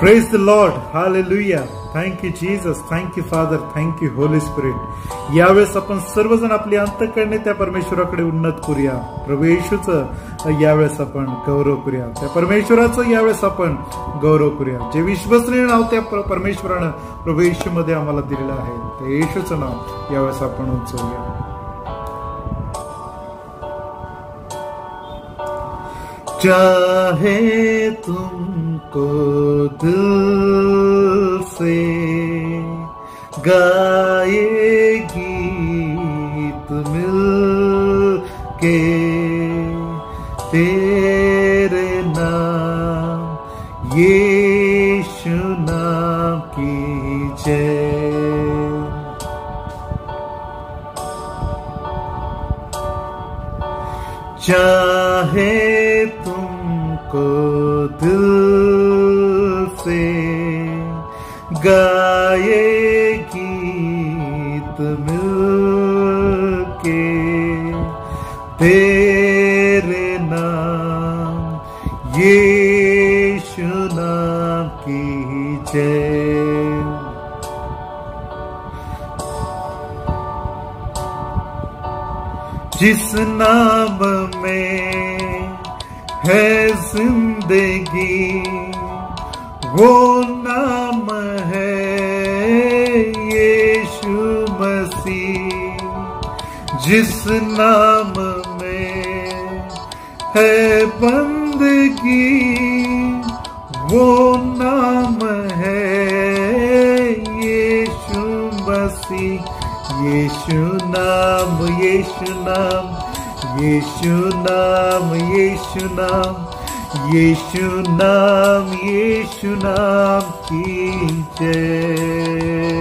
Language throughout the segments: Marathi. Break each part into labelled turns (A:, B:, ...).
A: Praise the Lord. Hallelujah. Thank you Jesus. Thank you Father. Thank you Holy Spirit. यावेळेस आपण सर्वजण आपली अंतःकरणे त्या परमेश्वराकडे उन्नत करूया. प्रभू येशूचं यावेळेस आपण गौरव करूया. त्या परमेश्वराचं यावेळेस आपण गौरव करूया. जे विश्वसनीय नाव त्या परमेश्वरानं प्रभू येशूमध्ये आम्हाला दिलेलं आहे, त्या येशूचं नाव यावेळेस आपण उंचवूया. चाहे तुमको दिल से गाए गीत मिल के तेरे नाम यीशु नाम की जय. चाहे तुमको दिल से गाए गीत मिल के तेरे नाम यीशु नाम की जय. जिस नाम में है जिंदगी वो नाम है यीशु मसीह. जिस नाम में है बंदगी वो नाम है यीशु मसीह. यीशु नाम यीशु नाम यीशु नाम यीशु नाम यीशु नाम यीशु नाम की जय.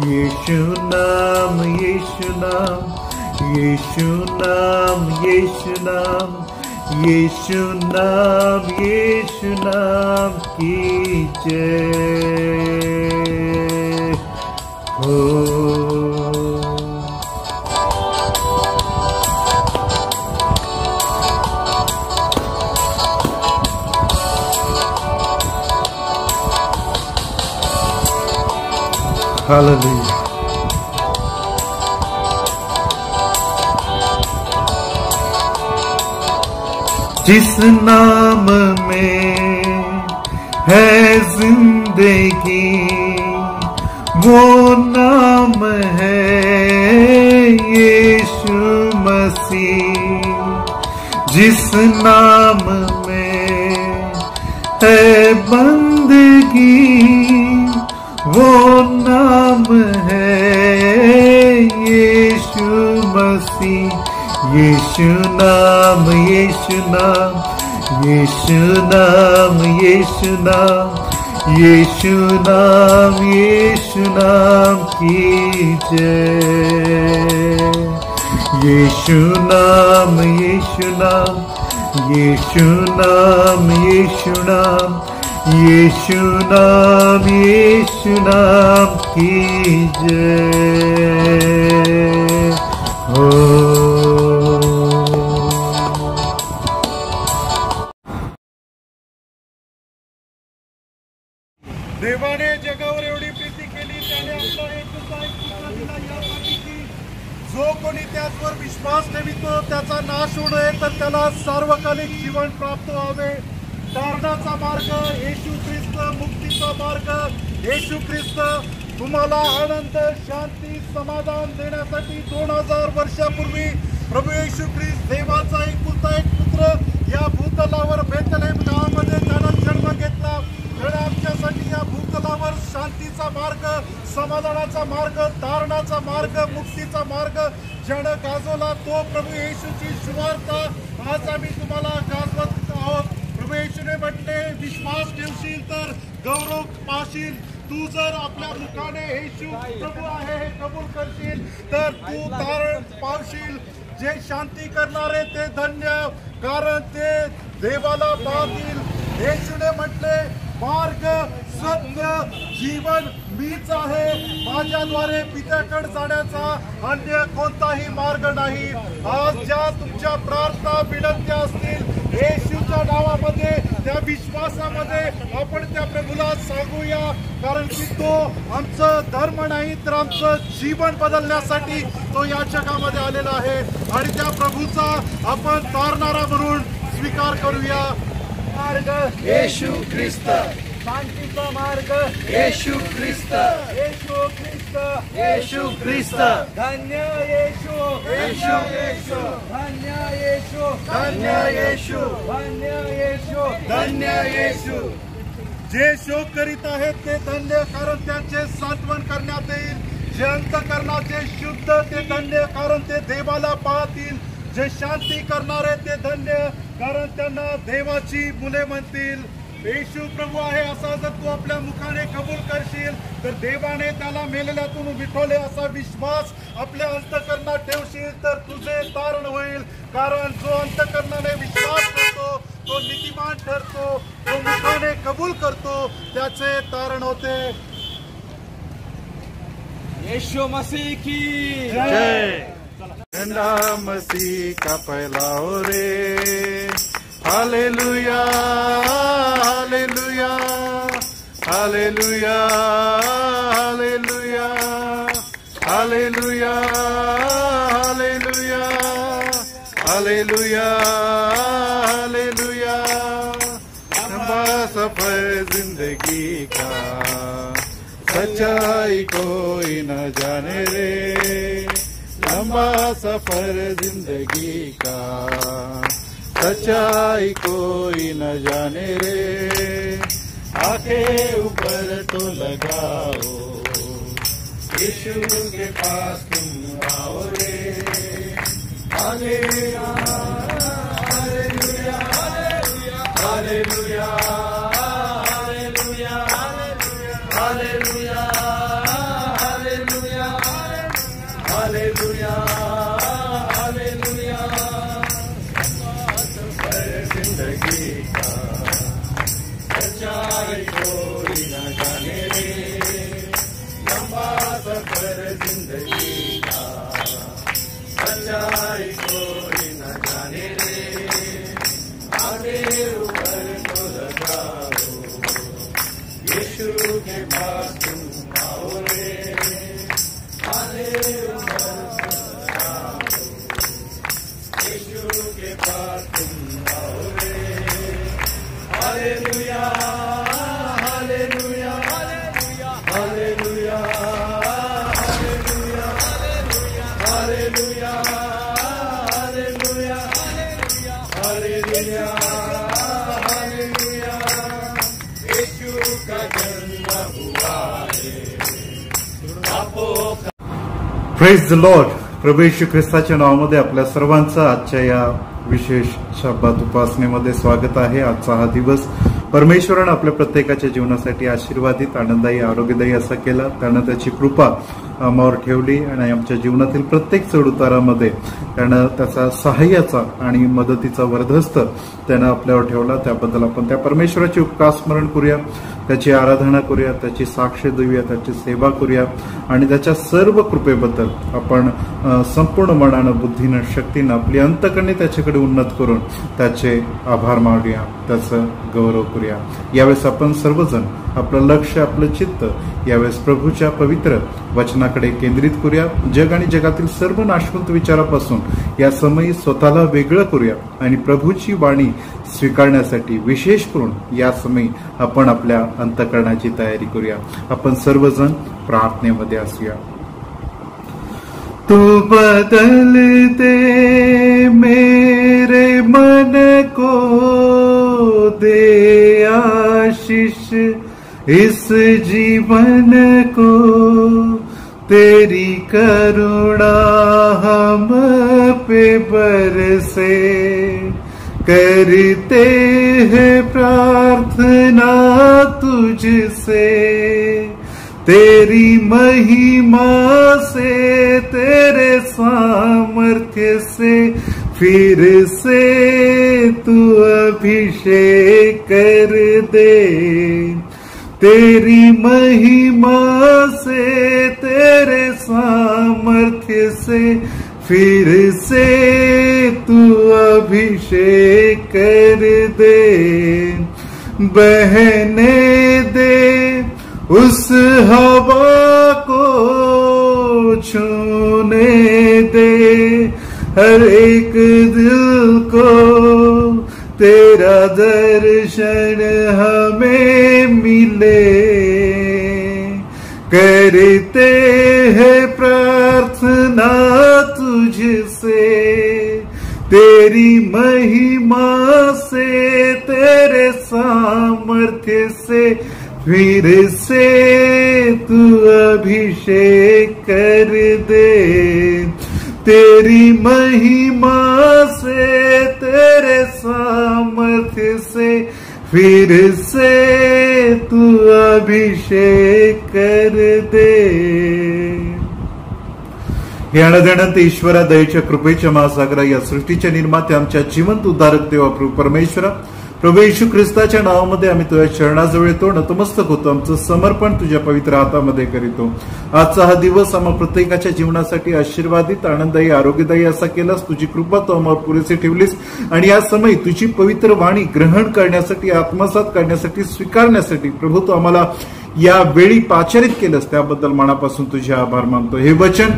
A: यीशु नाम यीशु नाम यीशु नाम यीशु नाम यीशु नाम यीशु नाम की जय हो. Hallelujah. जिस नाम में है जिंदगी वो नाम है यीशु मसीह. जिस नाम में है बंदगी वो नाम है यीशु मसीह. यीशु नाम यीशु नाम यीशु नाम यीशु नाम यीशु नाम यीशु नाम की जय. यीशु नाम यीशु नाम यीशु नाम यीशु नाम यीशु नाम यीशु नाम की जय हो.
B: देवाने जगावर एवढी प्रीती केली, त्याने आपला एकुलता एक पुत्र दिला यासाठी की जो कोणी त्याचवर विश्वास ठेवितो त्याचा नाश होऊ नये तर त्याला सार्वकालिक जीवन प्राप्त व्हावे. तारणाचा मार्ग येशू ख्रिस्त, मुक्तीचा मार्ग येशू ख्रिस्त तुम्हाला आनंद, शांती, समाधान देण्यासाठी 2000 वर्षापूर्वी प्रभू येशू ख्रिस्त देवाचा एकुलता एक पुत्र या भूतलावर बेथलेहेम गावामध्ये त्यानं जन्म घेतला. आमच्यासाठी या भूतलावर शांतीचा मार्ग, समाधानाचा मार्ग, तारणाचा मार्ग, मुक्तीचा मार्ग ज्यानं गाजवला तो प्रभू येशूची सुवार्ता आज आम्ही तुम्हाला गाजवत आहोत. प्रभू येशूने म्हटले, विश्वास ठेवशील तर गौरव पाशील. तू जर आपल्या मुखाने येशू प्रभू आहे हे कबूल करशील तर तू तारण पावशील. जे शांती करणारे ते धन्य, कारण ते देवाला पाहतील. येशूने म्हटले, मार्ग, सत्य, जीवन मीच आहे. माझ्याद्वारे पित्याकडे जाण्याचा अन्य कोणताही मार्ग नाही. आज ज्या तुमच्या प्रार्थना विनंत्या असतील येशूच्या नावामध्ये त्या विश्वासामध्ये आपण त्या प्रभूला सांगूया, कारण की तो आमचं धर्म नाही तर आमचं जीवन बदलण्यासाठी तो या जगामध्ये आलेला आहे. आणि त्या प्रभूचा आपण तारणारा म्हणून स्वीकार करूया.
C: मार्ग येशू ख्रिस्त, शांतीचा मार्ग येशू ख्रिस्त, येशू ख्रिस्त, येशू ख्रिस्त. धन्य येशू, येशू येशू, धन्य येशू, धन्य येशू, धन्य येशू, धन्य येशू.
B: जे शोक करीत आहेत ते धन्य, कारण त्यांचे सांत्वन करण्यात येईल. जे अंतःकरणाचे शुद्ध ते धन्य, कारण ते देवाला पाहतील. जे शांती करणारे ते धन्य, कारण त्यांना देवाची मुले म्हणतील. येशू प्रभू आहे असा जर तू आपल्या मुखाने कबूल करशील तर देवाने त्याला मेलेल्यातून उठवले असा विश्वास आपल्या अंतःकरणात ठेवशील तर तुझे तारण होईल. कारण जो अंतःकरणाने विश्वास करतो तो नीतिमान ठरतो, जो मुखाने कबूल करतो त्याचे तारण होते.
C: यीशु मसीह की
B: जय. झंडा मसीह का फैलाओ रे, hallelujah hallelujah hallelujah hallelujah hallelujah hallelujah hallelujah hallelujah. लंबा सफर जिंदगी का सच्चाई कोई न जाने रे, लंबा सफर जिंदगी का सच्चाई कोई न जाने रे. आंखें ऊपर तो लगाओ, यीशु के पास तुम आओ रे. Hallelujah hallelujah hallelujah hallelujah hallelujah hallelujah hallelujah hallelujah. जिंदगी का सच्चाई कोई न जाने रे, लंबा सफर जिंदगी का सच्चाई कोई न जाने रे. आगे ऊपर तो लगाओ, यीशु के पास तुम आओ रे. आगे ऊपर तो लगाओ, यीशु के पास तुम आओ रे. Hallelujah hallelujah hallelujah hallelujah hallelujah hallelujah hallelujah hallelujah. Yeshu का जन्म हुआ है. Praise the lord. प्रभू येशू ख्रिस्ताच्या नावामध्ये आपल्या सर्वांचं आजच्या या विशेष शब्दात उपासनेमध्ये स्वागत आहे. आजचा हा दिवस परमेश्वरानं आपल्या प्रत्येकाच्या जीवनासाठी आशीर्वादित, आनंददायी, आरोग्यदायी असा केला. त्यानं त्याची कृपा आम्हावर ठेवली आणि आमच्या जीवनातील प्रत्येक चढउतारामध्ये त्यानं त्याचा सहाय्याचा आणि मदतीचा वरदहस्त त्यानं आपल्यावर ठेवला. त्याबद्दल आपण त्या परमेश्वराचे उपकार स्मरण करूया, त्याची आराधना करूया, त्याची साक्ष देऊया, त्याची सेवा करूया आणि त्याच्या सर्व कृपेबद्दल आपण संपूर्ण मनानं, बुद्धीनं, शक्तीनं आपली अंतःकरणे त्याच्याकडे उन्नत करून त्याचे आभार मानूया, त्याचं गौरव करूया. यावेळेस आपण सर्वजण आपलं लक्ष, आपलं चित्त यावेळेस प्रभूच्या पवित्र वचनाकडे केंद्रित करूया. जग आणि जगातील सर्व नाशवंत विचारापासून या समयी स्वतःला वेगळं करूया आणि प्रभूची वाणी स्वीकारण्यासाठी विशेष करून या समयी आपण आपल्या अंतःकरणाची तयारी करूया. आपण सर्वजण प्रार्थनेमध्ये असूया. तू बदल दे मेरे मन को, दे आशीष इस जीवन को, तेरी करुणा हम पे बरसे, करते हैं प्रार्थना तुझसे, तेरी महिमा से, तेरे सामर्थ्य से फिर से तू अभिषेक कर दे, तेरी महिमा से, तेरे सामर्थ्य से फिर से तू अभिषेक कर दे.
A: बहने दे, उस हवा को छूने दे, हर एक दिल को तेरा दर्शन हमें मिले। करते हैं प्रार्थना तुझसे, तेरी महिमा से, तेरे सामर्थ्य से, फिर से तू अभिषेक कर दे। तेरी महिमा से, तेरे सामर्थ्य से, फिर से तू अभिषेक कर दे। ज्ञानदेवंत ईश्वरा, दयेच्या कृपेच्या महासागरा, या सृष्टीच्या निर्माते आमच्या जिवंत उद्धारक देवा प्रभू परमेश्वरा, प्रभू येशू ख्रिस्ताच्या नावामध्ये आम्ही तुझ्या चरणाजवळ येतो, नतमस्तक होतो, आमचं समर्पण तुझ्या पवित्र हातामध्ये करीतो। आजचा हा दिवस आम्हा प्रत्येकाच्या जीवनासाठी आशीर्वादित, आनंददायी, आरोग्यदायी असा केलास। तुझी कृपा तू आम्हाला पुरेशी ठेवलीस आणि या समय तुझी पवित्र वाणी ग्रहण करण्यासाठी, आत्मसात करण्यासाठी, स्वीकारण्यासाठी प्रभू तू आम्हाला या वेळी पाचारित केलंस, त्याबद्दल मनापासून तुझे आभार मानतो। हे वचन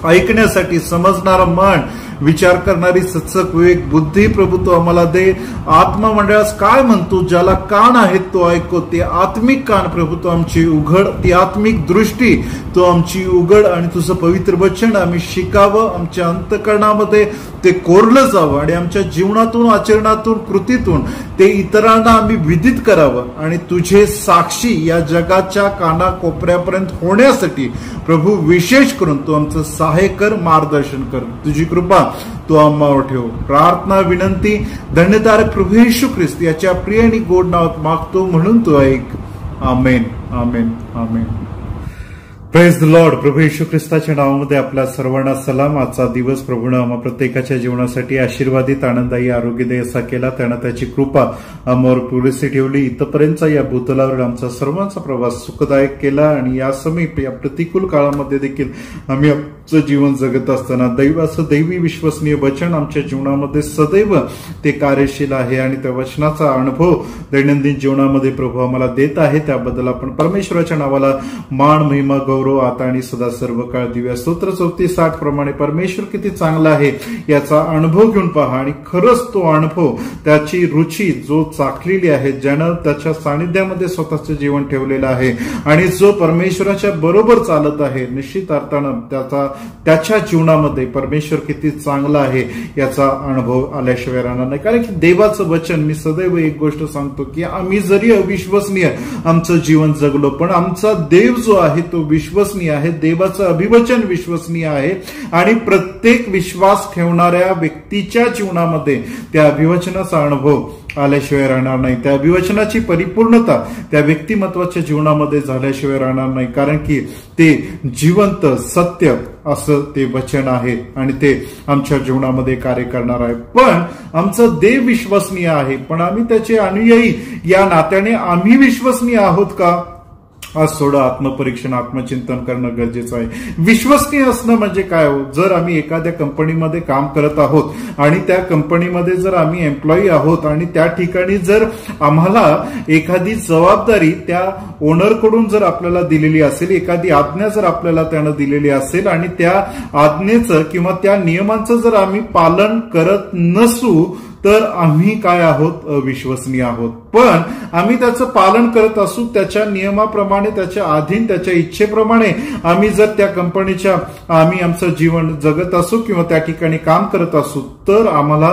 A: ऐकण्यासाठी समजणारं मन, विचार करणारी सत्सक विवेक बुद्धी प्रभू तो आम्हाला दे। आत्मा मंडळास काय म्हणतो, ज्याला कान आहेत तो ऐको, ते आत्मिक कान प्रभू तो आमची उघड, ती आत्मिक दृष्टी तो आमची उघड आणि तुझं पवित्र वचन आम्ही शिकावं, आमच्या अंतःकरणामध्ये ते कोरलं जावं आणि आमच्या जीवनातून, आचरणातून, कृतीतून ते इतरांना आम्ही विदित करावं आणि तुझे साक्षी या जगाच्या कानाकोपऱ्यापर्यंत होण्यासाठी प्रभू विशेष करून तू आमचं सहाय्य कर, मार्गदर्शन कर। तुझी कृपा तो आम्हावर ठेव। प्रार्थना, विनंती धन्यतारक प्रभू येशू ख्रिस्त याच्या प्रिय आणि गोड नावात मागतो, म्हणून तू ऐक। Amen, amen, amen. Praise the lord. प्रभू येशू ख्रिस्ताच्या नावामध्ये आपल्या सर्वांना सलाम। आजचा दिवस प्रभूने आम्हा प्रत्येकाच्या जीवनासाठी आशीर्वादित, आनंददायी, आरोग्यदायी असा केला। त्यानं त्याची कृपा आम्हावर पुरेशी ठेवली। इथपर्यंतचा या भूतलावर आमचा सर्वांचा प्रवास सुखदायक केला आणि या समय या प्रतिकूल काळामध्ये देखील आम्ही आमचं जीवन जगत असताना दैवाचं दैवी विश्वसनीय वचन आमच्या जीवनामध्ये सदैव ते कार्यशील आहे आणि त्या वचनाचा अनुभव दैनंदिन जीवनामध्ये प्रभू आम्हाला देत आहे। त्याबद्दल आपण परमेश्वराच्या नावाला मान, महिमा, गौरव आता आणि सदा सर्व काळ देऊया। स्तोत्र 34:60 प्रमाणे परमेश्वर किती चांगला आहे याचा अनुभव घेऊन पहा आणि खरंच तो अनुभव, त्याची रुची जो चाखलेली आहे, ज्यानं त्याच्या सानिध्यामध्ये स्वतःचं जीवन ठेवलेलं आहे आणि जो परमेश्वराच्या बरोबर चालत आहे, निश्चित अर्थानं त्याच्या जीवनामध्ये परमेश्वर किती चांगला आहे याचा अनुभव आल्याशिवाय राहणार नाही। कारण की देवाचं वचन, मी सदैव एक गोष्ट सांगतो की आम्ही जरी अविश्वसनीय आमचं जीवन जगलो, पण आमचा देव जो आहे तो विश्वसनीय आहे। देवाचं अभिवचन विश्वसनीय आहे आणि प्रत्येक विश्वास ठेवणाऱ्या व्यक्तीच्या जीवनामध्ये त्या अभिवचनाचा अनुभव आल्याशिवाय राहणार नाही। त्या अभिवचनाची परिपूर्णता त्या व्यक्तिमत्वाच्या जीवनामध्ये झाल्याशिवाय राहणार नाही, कारण की ते जिवंत, सत्य असं ते वचन आहे आणि ते आमच्या जीवनामध्ये कार्य करणार आहे। पण आमचं देव विश्वसनीय आहे, पण आम्ही त्याचे अनुयायी या नात्याने आम्ही विश्वसनीय आहोत का? आज थोडं आत्मपरीक्षण, आत्मचिंतन करणं गरजेचं आहे। विश्वसनीय असणं म्हणजे काय हो? जर आम्ही एखाद्या कंपनीमध्ये काम करत आहोत आणि त्या कंपनीमध्ये जर आम्ही एम्प्लॉई आहोत आणि त्या ठिकाणी जर आम्हाला एखादी जबाबदारी त्या ओनरकडून जर आपल्याला दिलेली असेल, एखादी आज्ञा जर आपल्याला त्यानं दिलेली असेल आणि त्या आज्ञेचं किंवा त्या नियमांचं जर आम्ही पालन करत नसू तर आम्ही काय आहोत? अविश्वसनीय आहोत। पण आम्ही त्याचं पालन करत असू, त्याच्या नियमाप्रमाणे, त्याच्या अधीन, त्याच्या इच्छेप्रमाणे आम्ही जर त्या कंपनीच्या आम्ही आमचं जीवन जगत असू किंवा त्या ठिकाणी काम करत असू तर आम्हाला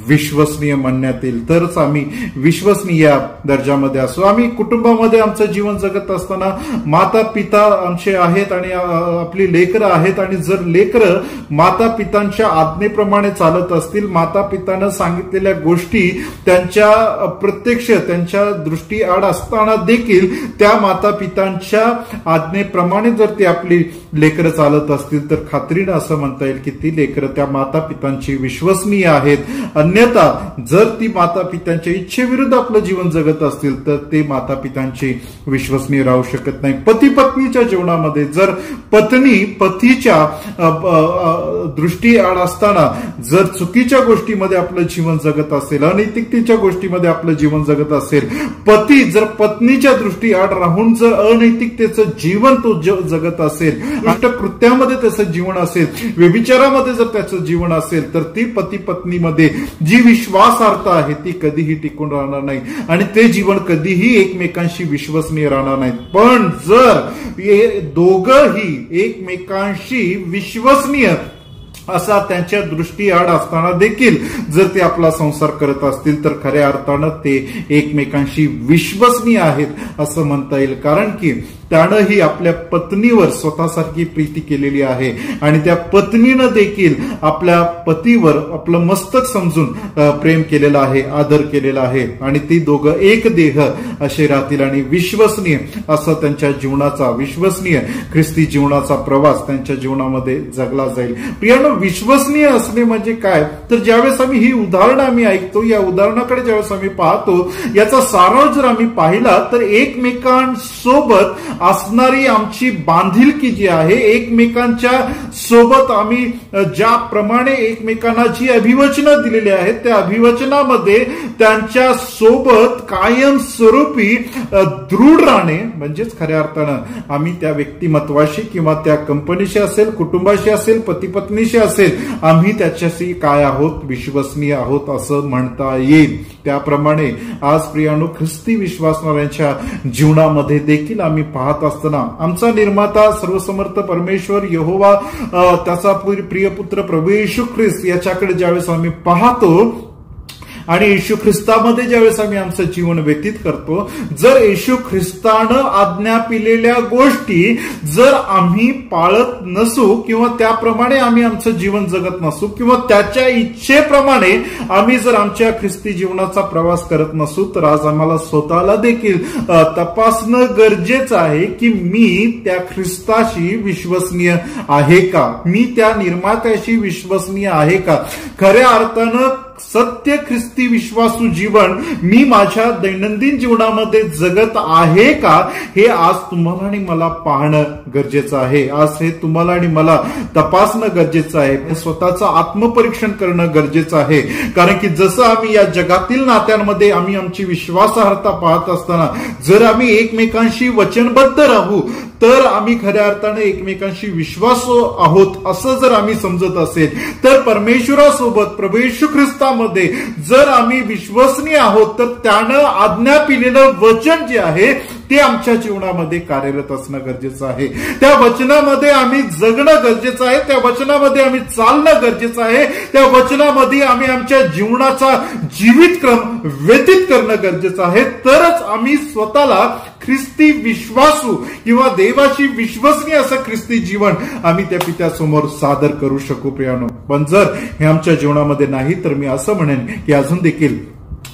A: विश्वसनीय म्हणण्यात येईल, तरच आम्ही विश्वसनीय दर्जामध्ये असू। आम्ही कुटुंबामध्ये आमचं जीवन जगत असताना माता पिता आमचे आहेत आणि आपली लेकरं आहेत आणि जर लेकरं माता पितांच्या आज्ञेप्रमाणे चालत असतील, माता पितानं सांगितलेल्या गोष्टी त्यांच्या प्रत्यक्ष त्यांच्या दृष्टी आड असताना देखील त्या माता पितांच्या आज्ञेप्रमाणे जर ती आपली लेकरं चालत असतील तर खात्रीनं असं म्हणता येईल की ती लेकरं त्या माता पितांची विश्वसनीय आहेत अन्यथा जर ती माता पित्यांच्या इच्छेविरुद्ध आपलं जीवन जगत असतील तर ते माता पित्यांचे विश्वसनीय राहू शकत नाही. पती पत्नीच्या जीवनामध्ये जर पत्नी पतीच्या दृष्टी आड असताना जर चुकीच्या गोष्टीमध्ये आपलं जीवन जगत असेल, अनैतिकतेच्या गोष्टीमध्ये आपलं जीवन जगत असेल, पती जर पत्नीच्या दृष्टी आड राहून जर अनैतिकतेचं जीवन तो जगत असेल, दुष्ट कृत्यामध्ये त्याचं जीवन असेल, व्यभिचारामध्ये जर त्याचं जीवन असेल, तर ती पती पत्नीमध्ये जी विश्वासार्हता आहे ती कधीही टिकून राहणार नाही आणि ते जीवन कधीही एकमेकांशी विश्वसनीय राहणार नाही. पण जर हे दोघंही एकमेकांशी विश्वसनीय असा त्यांच्या दृष्टी आड असताना देखील जर ते आपला संसार करत असतील तर खऱ्या अर्थानं ते एकमेकांशी विश्वसनीय आहेत असं म्हणता येईल. कारण की त्यानंही आपल्या पत्नीवर स्वतःसारखी प्रीती केलेली आहे आणि त्या पत्नीनं देखील आपल्या पतीवर आपलं मस्तक समजून प्रेम केलेलं आहे, आदर केलेला आहे आणि ती दोघं एक देह असे राहतील आणि विश्वसनीय असं त्यांच्या जीवनाचा, विश्वसनीय ख्रिस्ती जीवनाचा प्रवास त्यांच्या जीवनामध्ये जगला जाईल. प्रियानो, विश्वसनीय असणे म्हणजे काय तर ज्यावेळेस आम्ही ही उदाहरणं आम्ही ऐकतो, या उदाहरणाकडे ज्यावेळेस आम्ही पाहतो, याचा सारांश जर आम्ही पाहिला तर एकमेकांसोबत असणारी आमची बांधिलकी जी आहे, एकमेकांच्या सोबत आम्ही ज्याप्रमाणे एकमेकांना जी अभिवचनं दिलेली आहेत त्या अभिवचनामध्ये त्यांच्या सोबत कायमस्वरूपी दृढ राहणे म्हणजेच खऱ्या अर्थानं आम्ही त्या व्यक्तिमत्वाशी किंवा त्या कंपनीशी असेल, कुटुंबाशी असेल, पती पत्नीशी असेल, आम्ही त्याच्याशी काय आहोत, विश्वसनीय आहोत असं म्हणता येईल. त्याप्रमाणे आज प्रियानो ख्रिस्ती विश्वासणाऱ्यांच्या जीवनामध्ये देखील आम्ही पाहत असताना आमचा निर्माता सर्वसमर्थ परमेश्वर यहोवा, त्याचा प्रिय पुत्र प्रभू येशू ख्रिस्त याच्याकडे ज्यावेळेस आम्ही पाहतो आणि येशू ख्रिस्तामध्ये ज्यावेळेस आम्ही आमचं जीवन व्यतीत करतो, जर येशू ख्रिस्तानं आज्ञा पिलेल्या गोष्टी जर आम्ही पाळत नसू किंवा त्याप्रमाणे आम्ही आमचं जीवन जगत नसू किंवा त्याच्या इच्छेप्रमाणे आम्ही जर आमच्या ख्रिस्ती जीवनाचा प्रवास करत नसू तर आज आम्हाला स्वतःला देखील तपासणं गरजेचं आहे की मी त्या ख्रिस्ताशी विश्वसनीय आहे का, मी त्या निर्मात्याशी विश्वसनीय आहे का. खऱ्या अर्थानं सत्य ख्रिस्ती विश्वासू जीवन मी माझ्या दैनंदिन जीवनामध्ये जगत आहे का हे आज तुम्हाला आणि मला पाहणं गरजेचं आहे. आज हे तुम्हाला आणि मला तपासणं गरजेचं आहे, स्वतःचं आत्मपरीक्षण करणं गरजेचं आहे. कारण की जसं आम्ही या जगातील नात्यांमध्ये आम्ही आमची विश्वासार्हता पाहत असताना जर आम्ही एकमेकांशी वचनबद्ध राहू तर आम्ही खऱ्या अर्थाने एकमेकांशी विश्वासू आहोत असं जर आम्ही समजत असेल तर परमेश्वरासोबत प्रभू येशू ख्रिस्तामध्ये जर आम्ही विश्वसनीय आहोत तर त्यानं आज्ञा पिलेलं वचन जे आहे ते आमच्या जीवनामध्ये कार्यरत असणं गरजेचं आहे. त्या वचनामध्ये आम्ही जगणं गरजेचं आहे, त्या वचनामध्ये आम्ही चालणं गरजेचं आहे, त्या वचनामध्ये आम्ही आमच्या जीवनाचा जीवितक्रम व्यतीत करणं गरजेचं आहे. तरच आम्ही स्वतःला ख्रिस्ती विश्वासू किंवा देवाशी विश्वसनीय असं ख्रिस्ती जीवन आम्ही त्या पित्यासमोर सादर करू शकू प्रियानो. पण जर हे आमच्या जीवनामध्ये नाही तर मी असं म्हणेन की अजून देखील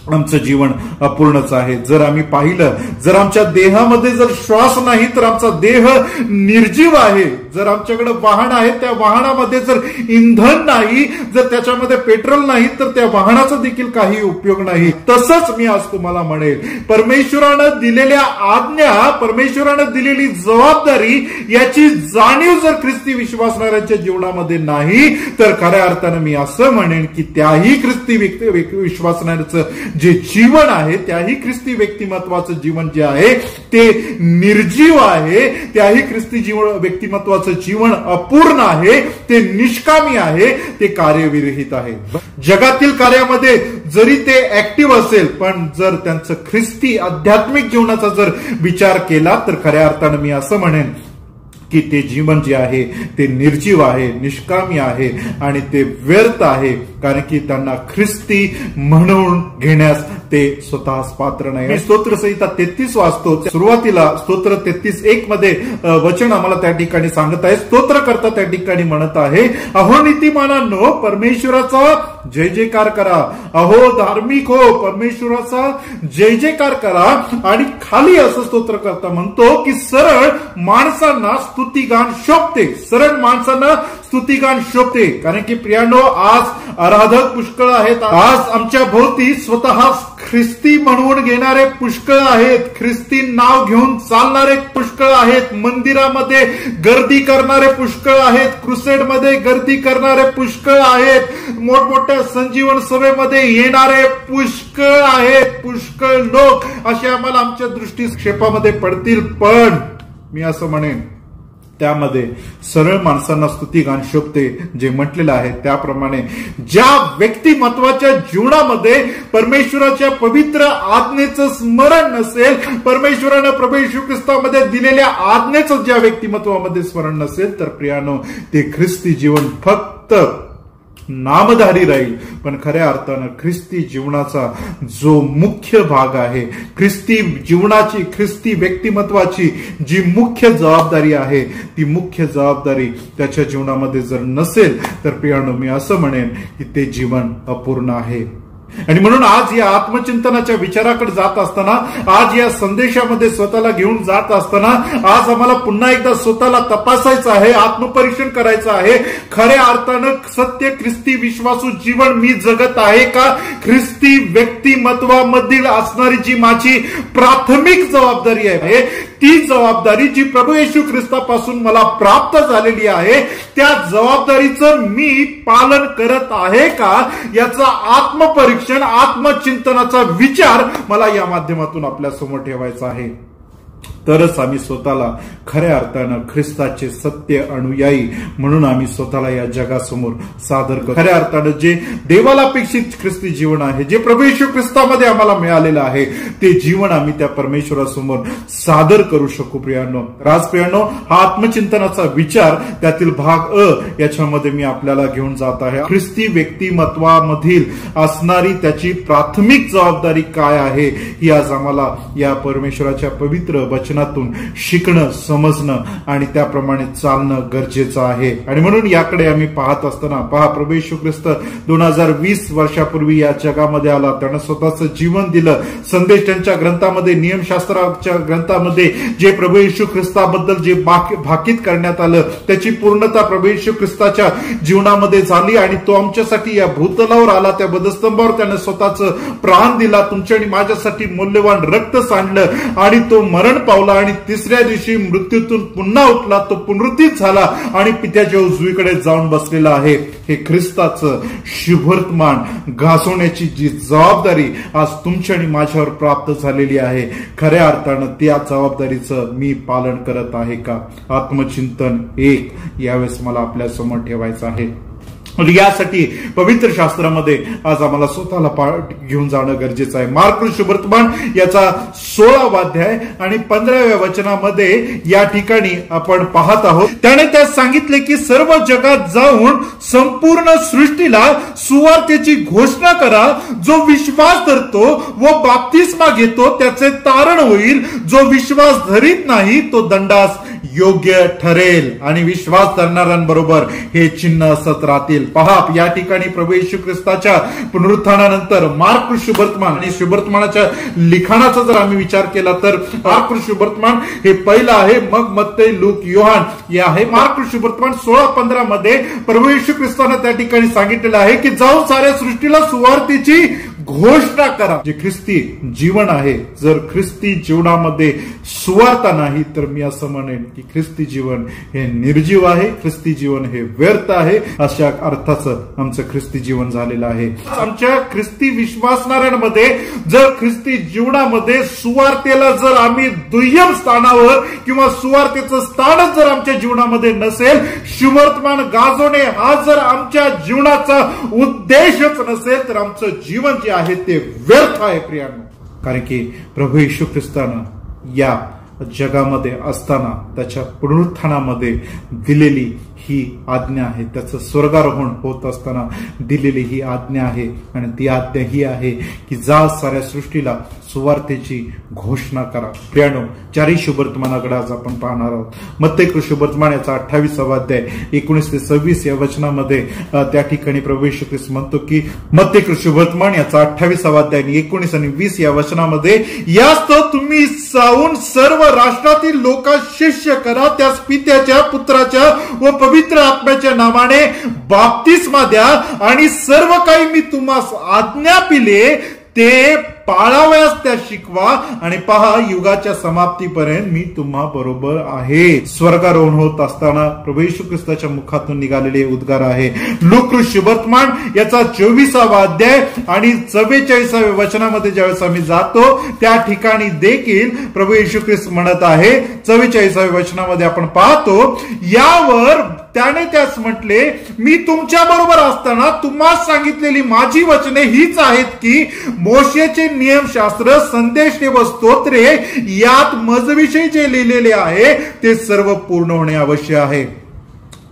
A: आमचं जीवन अपूर्णच आहे. जर आम्ही पाहिलं, जर आमच्या देहामध्ये जर श्वास नाही तर आमचा देह निर्जीव आहे. जर आमच्याकडे वाहन आहे, त्या वाहनामध्ये जर इंधन नाही, जर त्याच्यामध्ये पेट्रोल नाही तर त्या वाहनाचा देखील काही उपयोग नाही. तसंच मी आज तुम्हाला म्हणेल, परमेश्वरानं दिलेल्या आज्ञा, परमेश्वरानं दिलेली जबाबदारी याची जाणीव जर ख्रिस्ती विश्वासणाऱ्यांच्या जीवनामध्ये नाही तर खऱ्या अर्थानं मी असं म्हणेन की त्याही ख्रिस्ती विश्वासणाऱ्याचं जे जीवन आहे, त्याही ख्रिस्ती व्यक्तिमत्वाचं जीवन जे आहे ते निर्जीव आहे. त्याही ख्रिस्ती जीवन व्यक्तिमत्वाचं जीवन अपूर्ण आहे, ते निष्कामी आहे, ते कार्यविरहित आहे. जगातील कार्यामध्ये जरी ते ऍक्टिव्ह असेल पण जर त्यांचं ख्रिस्ती आध्यात्मिक जीवनाचा जर विचार केला तर खऱ्या अर्थानं मी असं म्हणेन की ते जीवन जे आहे ते निर्जीव आहे, निष्कामी आहे आणि ते व्यर्थ आहे. कारण की त्यांना ख्रिस्ती म्हणून घेण्यास ते स्वतःच पात्र नाही. स्तोत्र संहिता 33 वाचतो. सुरुवातीला स्तोत्र 33:1 मध्ये वचन आम्हाला त्या ठिकाणी सांगत आहे. स्तोत्र करता त्या ठिकाणी म्हणत आहे, अहो नीतिमानांनो परमेश्वराचा जय जयकार करा, अहो धार्मिक हो परमेश्वराचा जय जयकार करा. आणि खाली असं स्तोत्र करता म्हणतो की सरळ माणसांना स्तुतिगान शोभते, सरळ माणसांना स्तुतिगान शोभते. कारण की प्रियानो, आज आराधक पुष्कळ आहेत. आज आमच्या भोवती स्वतः ख्रिस्ती म्हणून घेणारे पुष्कळ आहेत. ख्रिस्ती नाव घेऊन चालणारे पुष्कळ आहेत. मंदिरामध्ये गर्दी करणारे पुष्कळ आहेत. क्रुसेडमध्ये गर्दी करणारे पुष्कळ आहेत. मोठमोठ्या संजीवन सभेमध्ये येणारे पुष्कळ आहेत. पुष्कळ लोक असे आम्हाला आमच्या दृष्टीक्षेपामध्ये पडतील. पण मी असं म्हणेन, त्यामध्ये सरळ माणसांना स्तुतिगान शोभते. जे म्हटलेलं आहे त्याप्रमाणे ज्या व्यक्तिमत्वाच्या जीवनामध्ये परमेश्वराच्या पवित्र आज्ञेचं स्मरण नसेल, परमेश्वरानं प्रभू येशू ख्रिस्तामध्ये दिलेल्या आज्ञेचं ज्या व्यक्तिमत्वामध्ये स्मरण नसेल, तर प्रियानो, ते ख्रिस्ती जीवन फक्त नामधारी राहील. पण खऱ्या अर्थानं ख्रिस्ती जीवनाचा जो मुख्य भाग आहे, ख्रिस्ती जीवनाची, ख्रिस्ती व्यक्तिमत्वाची जी मुख्य जबाबदारी आहे, ती मुख्य जबाबदारी त्याच्या जीवनामध्ये जर नसेल, तर प्रियानो, मी असं म्हणेन की ते जीवन अपूर्ण आहे. आणि म्हणून आज या आत्मचिंतनाच्या विचाराकडे जात असताना, आज या संदेशामध्ये स्वतःला घेऊन जात असताना, आज आम्हाला पुन्हा एकदा स्वतःला तपासायचं आहे, आत्मपरीक्षण करायचं आहे. खऱ्या अर्थानं सत्य ख्रिस्ती विश्वासू जीवन मी जगत आहे का? ख्रिस्ती व्यक्तिमत्वामधील असणारी जी माझी प्राथमिक जबाबदारी आहे, ती जबाबदारी जी प्रभू येशू ख्रिस्तापासून मला प्राप्त झालेली आहे, त्या जबाबदारीचं मी पालन करत आहे का? याचा आत्मपरीक्षण, आत्मचिंतनाचा विचार मला या माध्यमातून आपल्या समोर ठेवायचा आहे. तरच आम्ही स्वतःला खऱ्या अर्थानं ख्रिस्ताचे सत्य अनुयायी म्हणून आम्ही स्वतःला या जगासमोर सादर करतो. खऱ्या अर्थानं जे देवाला अपेक्षित ख्रिस्ती जीवन आहे, जे प्रभू येशू ख्रिस्तामध्ये आम्हाला मिळालेलं आहे, ते जीवन आम्ही त्या परमेश्वरासमोर सादर करू शकू. प्रियानो, राजप्रियानो, हा आत्मचिंतनाचा विचार, त्यातील भाग याच्यामध्ये मी आपल्याला घेऊन जात आहे. ख्रिस्ती व्यक्तिमत्वामधील असणारी त्याची प्राथमिक जबाबदारी काय आहे, ही आज आम्हाला या परमेश्वराच्या पवित्र वचनातून शिकणं, समजणं आणि त्याप्रमाणे चालणं गरजेचं आहे. आणि म्हणून याकडे आम्ही पाहत असताना, पहा, प्रभू येशू ख्रिस्त 2020 वर्षापूर्वी या जगामध्ये आला. त्यानं स्वतःचं जीवन दिलं. संदेश त्यांच्या ग्रंथामध्ये, नियमशास्त्राच्या ग्रंथामध्ये जे प्रभू येशू ख्रिस्ताबद्दल जे भाकीत करण्यात आलं, त्याची पूर्णता प्रभू येशू ख्रिस्ताच्या जीवनामध्ये झाली. आणि तो आमच्यासाठी या भूतलावर आला. त्या वधस्तंभावर त्यानं स्वतःचं प्राण दिला. तुमच्या आणि माझ्यासाठी मौल्यवान रक्त सांडलं आणि तो मरण पावला आणि तिसऱ्या दिवशी मृत्यूतून पुन्हा उठला. तो पुनरुत्थित झाला आणि पित्याच्या उजवीकडे जाऊन बसलेला आहे. हे ख्रिस्ताचं शुभवर्तमान गाजवण्याची जी जबाबदारी आज तुमच्या आणि माझ्यावर प्राप्त झालेली आहे, खऱ्या अर्थानं त्या जबाबदारीचं मी पालन करत आहे का? आत्मचिंतन 1 यावेळेस मला आपल्या समोर ठेवायचं आहे. यासाठी पवित्र शास्त्रामध्ये आज आम्हाला स्वतःला घेऊन जाणं गरजेचं आहे. मार्क शुभवर्तमान याचा 16वा अध्याय आणि 15व्या वचनामध्ये या ठिकाणी आपण पाहत आहोत. त्याने त्यात सांगितले की सर्व जगात जाऊन संपूर्ण सृष्टीला सुवार्तेची घोषणा करा. जो विश्वास धरतो व बाप्तिस्मा घेतो त्याचे तारण होईल. जो विश्वास धरीत नाही तो दंडास योग्य ठरेल. आणि विश्वास धरणाऱ्यांबरोबर हे चिन्ह असत राहतील. पहा, या ठिकाणी प्रभू येशू ख्रिस्ताच्या पुनरुत्थानानंतर मार्क शुभवर्तमान आणि शुभवर्तमानाच्या लिखाणाचा जर आम्ही विचार केला तर मार्क शुभवर्तमान हे पहिलं आहे, मग मत्तई, लूक, योहान हे आहे. मार्क शुभवर्तमान 16:15 मध्ये प्रभू येशू ख्रिस्तानं त्या ठिकाणी सांगितलेलं आहे की जाऊन साऱ्या सृष्टीला सुवार्तेची घोषणा करा. जे ख्रिस्ती जीवन आहे, जर ख्रिस्ती जीवनामध्ये सुवार्ता नाही तर मी असं म्हणेन की ख्रिस्ती जीवन हे निर्जीव आहे, ख्रिस्ती जीवन हे व्यर्थ आहे. अशा अर्थाचं आमचं ख्रिस्ती जीवन झालेलं आहे. आमच्या ख्रिस्ती विश्वासणाऱ्यांमध्ये जर ख्रिस्ती जीवनामध्ये सुवार्तेला जर आम्ही दुय्यम स्थानावर किंवा सुवार्तेचं स्थानच जर आमच्या जीवनामध्ये नसेल, शुभवर्तमान गाजवणे हा जर आमच्या जीवनाचा उद्देशच नसेल, तर आमचं जीवन जे आहे ते व्यर्थ आहे प्रियांनो. कारण की प्रभू येशू ख्रिस्तानं या जगामध्ये असताना त्याच्या पुनरुत्थानामध्ये दिलेली ही आज्ञा आहे, त्याचं स्वर्गारोहण होत असताना दिलेली ही आज्ञा आहे. आणि ती आज्ञा ही आहे की जा साऱ्या सृष्टीला सुवार्तेची घोषणा करा. प्रियानो, 4 शुभवर्तमानाकडे आज आपण पाहणार आहोत. मत्तई शुभवर्तमान याचा 28वा अध्याय 19 ते 26 या वचनामध्ये त्या ठिकाणी प्रभू येशू ख्रिस्त म्हणतो की मत्तई शुभवर्तमान याचा 28वा अध्याय 19 आणि 20 या वचनामध्ये, यास्तव तुम्ही जाऊन सर्व राष्ट्रातील लोकांस शिष्य करा, त्यास पित्याच्या, पुत्राच्या व पवित्र पवित्र आत्म्याच्या नावाने बाप्तिस्मा द्या आणि सर्व काही मी तुम्हास आज्ञा पिले ते पाळाव्यास त्या शिकवा आणि पहा युगाच्या समाप्तीपर्यंत मी तुम्हा बरोबर आहे. स्वर्गारोहण होत असताना प्रभू येशू ख्रिस्ताच्या मुखातून निघालेले उद्गार आहे. लूका शुभवर्तमान याचा 24वा अध्याय आणि 44व्या वचनामध्ये ज्यावेळेस आम्ही जातो त्या ठिकाणी देखील प्रभू येशू ख्रिस्त म्हणत आहे. 44व्या वचनामध्ये आपण पाहतो, यावर त्याने त्यास म्हटले, मी तुमच्या बरोबर असताना तुम्हाला सांगितलेली माझी वचने हीच आहेत की मोशेचे नियमशास्त्र, संदेश व स्तोत्रे यात मजविषयी जे लिहिलेले आहे ते सर्व पूर्ण होणे आवश्यक आहे.